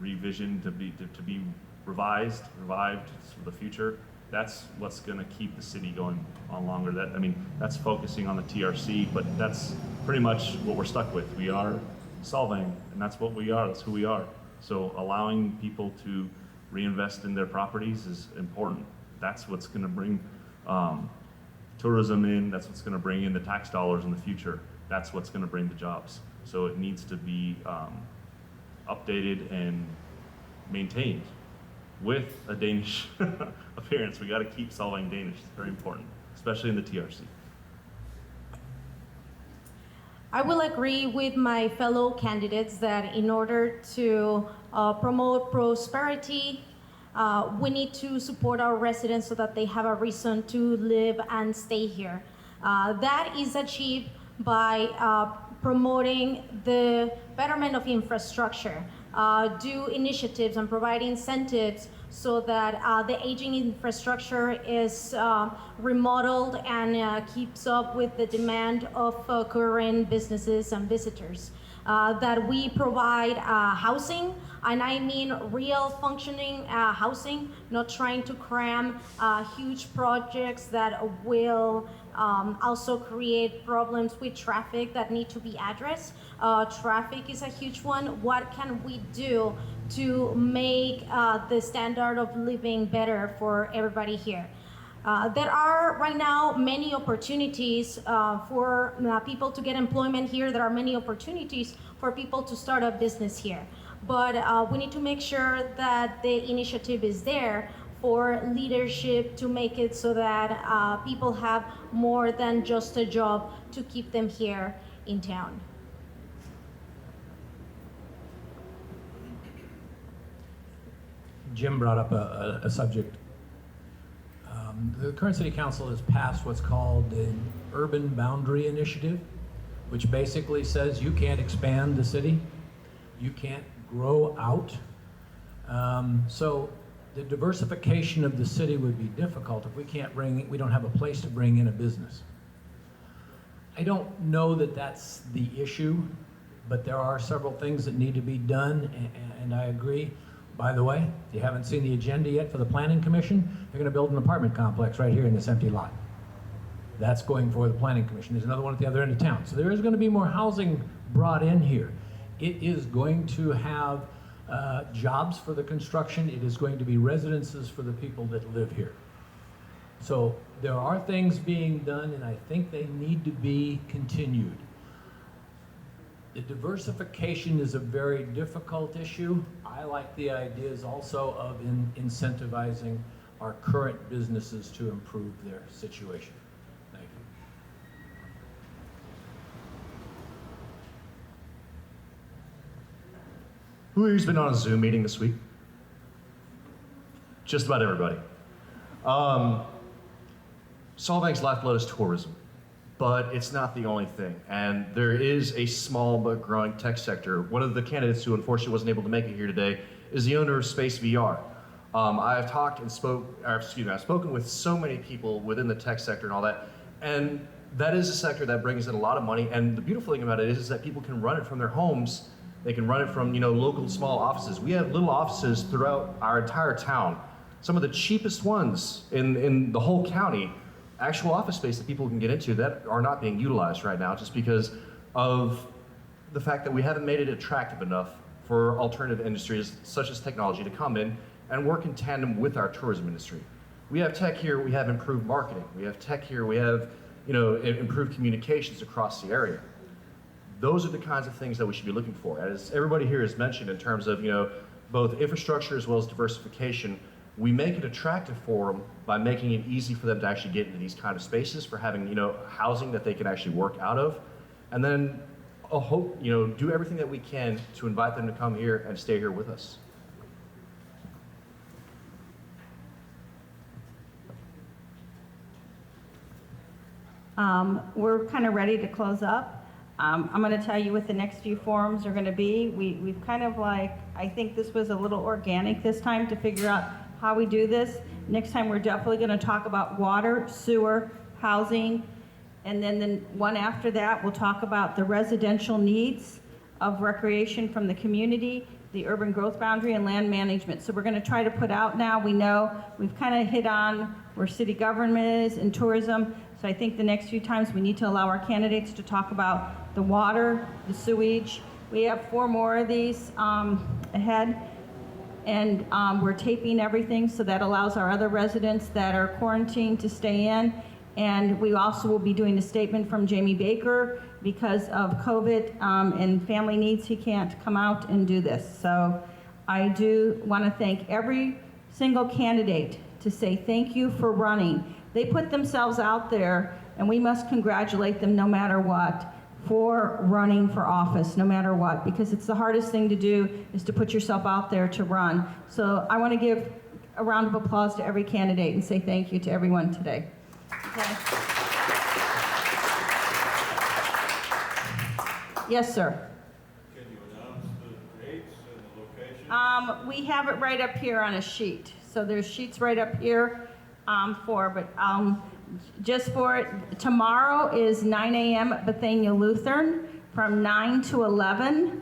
revisioned, to be revived for the future. That's what's going to keep the city going on longer. That's focusing on the TRC, but that's pretty much what we're stuck with. We are Solvang, and that's what we are. That's who we are. So allowing people to reinvest in their properties is important. That's what's going to bring tourism in. That's what's going to bring in the tax dollars in the future. That's what's going to bring the jobs. So it needs to be updated and maintained with a Danish appearance. We got to keep Solvang Danish. It's very important, especially in the TRC. I will agree with my fellow candidates that in order to promote prosperity, we need to support our residents so that they have a reason to live and stay here. That is achieved by promoting the betterment of infrastructure, do initiatives and provide incentives so that the aging infrastructure is remodeled and keeps up with the demand of current businesses and visitors. That we provide housing, and I mean real functioning housing, not trying to cram huge projects that will also create problems with traffic that need to be addressed. Traffic is a huge one. What can we do to make the standard of living better for everybody here? There are right now many opportunities for people to get employment here. There are many opportunities for people to start a business here. But we need to make sure that the initiative is there for leadership to make it so that people have more than just a job to keep them here in town. Jim brought up a subject. The current city council has passed what's called an urban boundary initiative, which basically says you can't expand the city, you can't grow out. So the diversification of the city would be difficult if we don't have a place to bring in a business. I don't know that that's the issue, but there are several things that need to be done, and I agree. By the way, if you haven't seen the agenda yet for the Planning Commission, they're going to build an apartment complex right here in this empty lot. That's going for the Planning Commission. There's another one at the other end of town. So there is going to be more housing brought in here. It is going to have jobs for the construction. It is going to be residences for the people that live here. So there are things being done, and I think they need to be continued. The diversification is a very difficult issue. I like the ideas also of incentivizing our current businesses to improve their situation. Thank you. Who here's been on a Zoom meeting this week? Just about everybody. Solvang's lifeblood is tourism, but it's not the only thing. And there is a small but growing tech sector. One of the candidates who unfortunately wasn't able to make it here today is the owner of Space VR. I've spoken with so many people within the tech sector and all that, and that is a sector that brings in a lot of money. And the beautiful thing about it is that people can run it from their homes. They can run it from local small offices. We have little offices throughout our entire town. Some of the cheapest ones in the whole county, actual office space that people can get into that are not being utilized right now just because of the fact that we haven't made it attractive enough for alternative industries such as technology to come in and work in tandem with our tourism industry. We have tech here, we have improved marketing. We have tech here, we have improved communications across the area. Those are the kinds of things that we should be looking for. As everybody here has mentioned in terms of both infrastructure as well as diversification, we make it attractive for them by making it easy for them to actually get into these kind of spaces, for having, housing that they can actually work out of. And then do everything that we can to invite them to come here and stay here with us. We're kind of ready to close up. I'm going to tell you what the next few forums are going to be. We've kind of I think this was a little organic this time to figure out how we do this. Next time we're definitely going to talk about water, sewer, housing, and then the one after that we'll talk about the residential needs of recreation from the community, the urban growth boundary, and land management. So we're going to try to put out now, we know we've kind of hit on where city government is and tourism. So I think the next few times we need to allow our candidates to talk about the water, the sewage. We have 4 more of these ahead. And we're taping everything, so that allows our other residents that are quarantined to stay in. And we also will be doing a statement from Jamie Baker because of COVID and family needs. He can't come out and do this. So I do want to thank every single candidate to say thank you for running. They put themselves out there, and we must congratulate them no matter what, for running for office, no matter what, because it's the hardest thing to do is to put yourself out there to run. So I want to give a round of applause to every candidate and say thank you to everyone today. Okay. Yes, sir. Can you announce the dates and the location? We have it right up here on a sheet. So there's sheets right up here just for it, tomorrow is 9 a.m. at Bethania Lutheran from 9 to 11.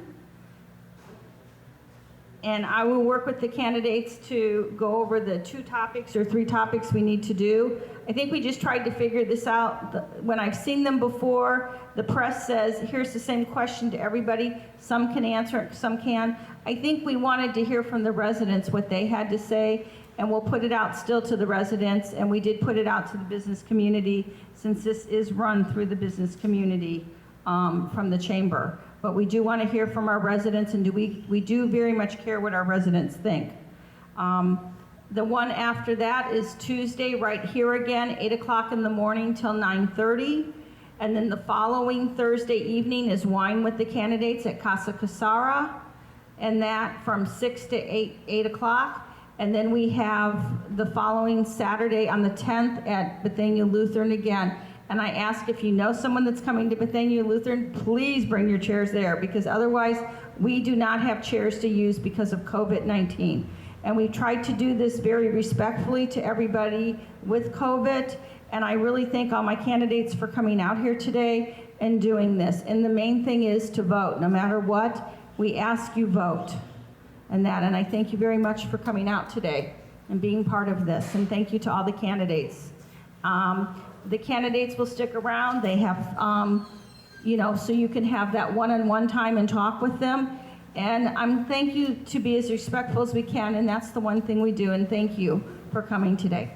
And I will work with the candidates to go over the 2 topics or 3 topics we need to do. I think we just tried to figure this out. When I've seen them before, the press says, here's the same question to everybody. Some can answer it, some can. I think we wanted to hear from the residents what they had to say, and we'll put it out still to the residents, and we did put it out to the business community since this is run through the business community from the chamber. But we do want to hear from our residents, and we do very much care what our residents think. The one after that is Tuesday, right here again, 8 o'clock in the morning till 9:30. And then the following Thursday evening is Wine with the Candidates at Casa Casara, and that from 6 to 8 o'clock. And then we have the following Saturday on the 10th at Bethania Lutheran again. And I ask if you know someone that's coming to Bethania Lutheran, please bring your chairs there, because otherwise we do not have chairs to use because of COVID-19. And we tried to do this very respectfully to everybody with COVID. And I really thank all my candidates for coming out here today and doing this. And the main thing is to vote. No matter what, we ask you vote. And I thank you very much for coming out today and being part of this. And thank you to all the candidates. The candidates will stick around. They have, so you can have that one-on-one time and talk with them. And thank you to be as respectful as we can, and that's the one thing we do. And thank you for coming today.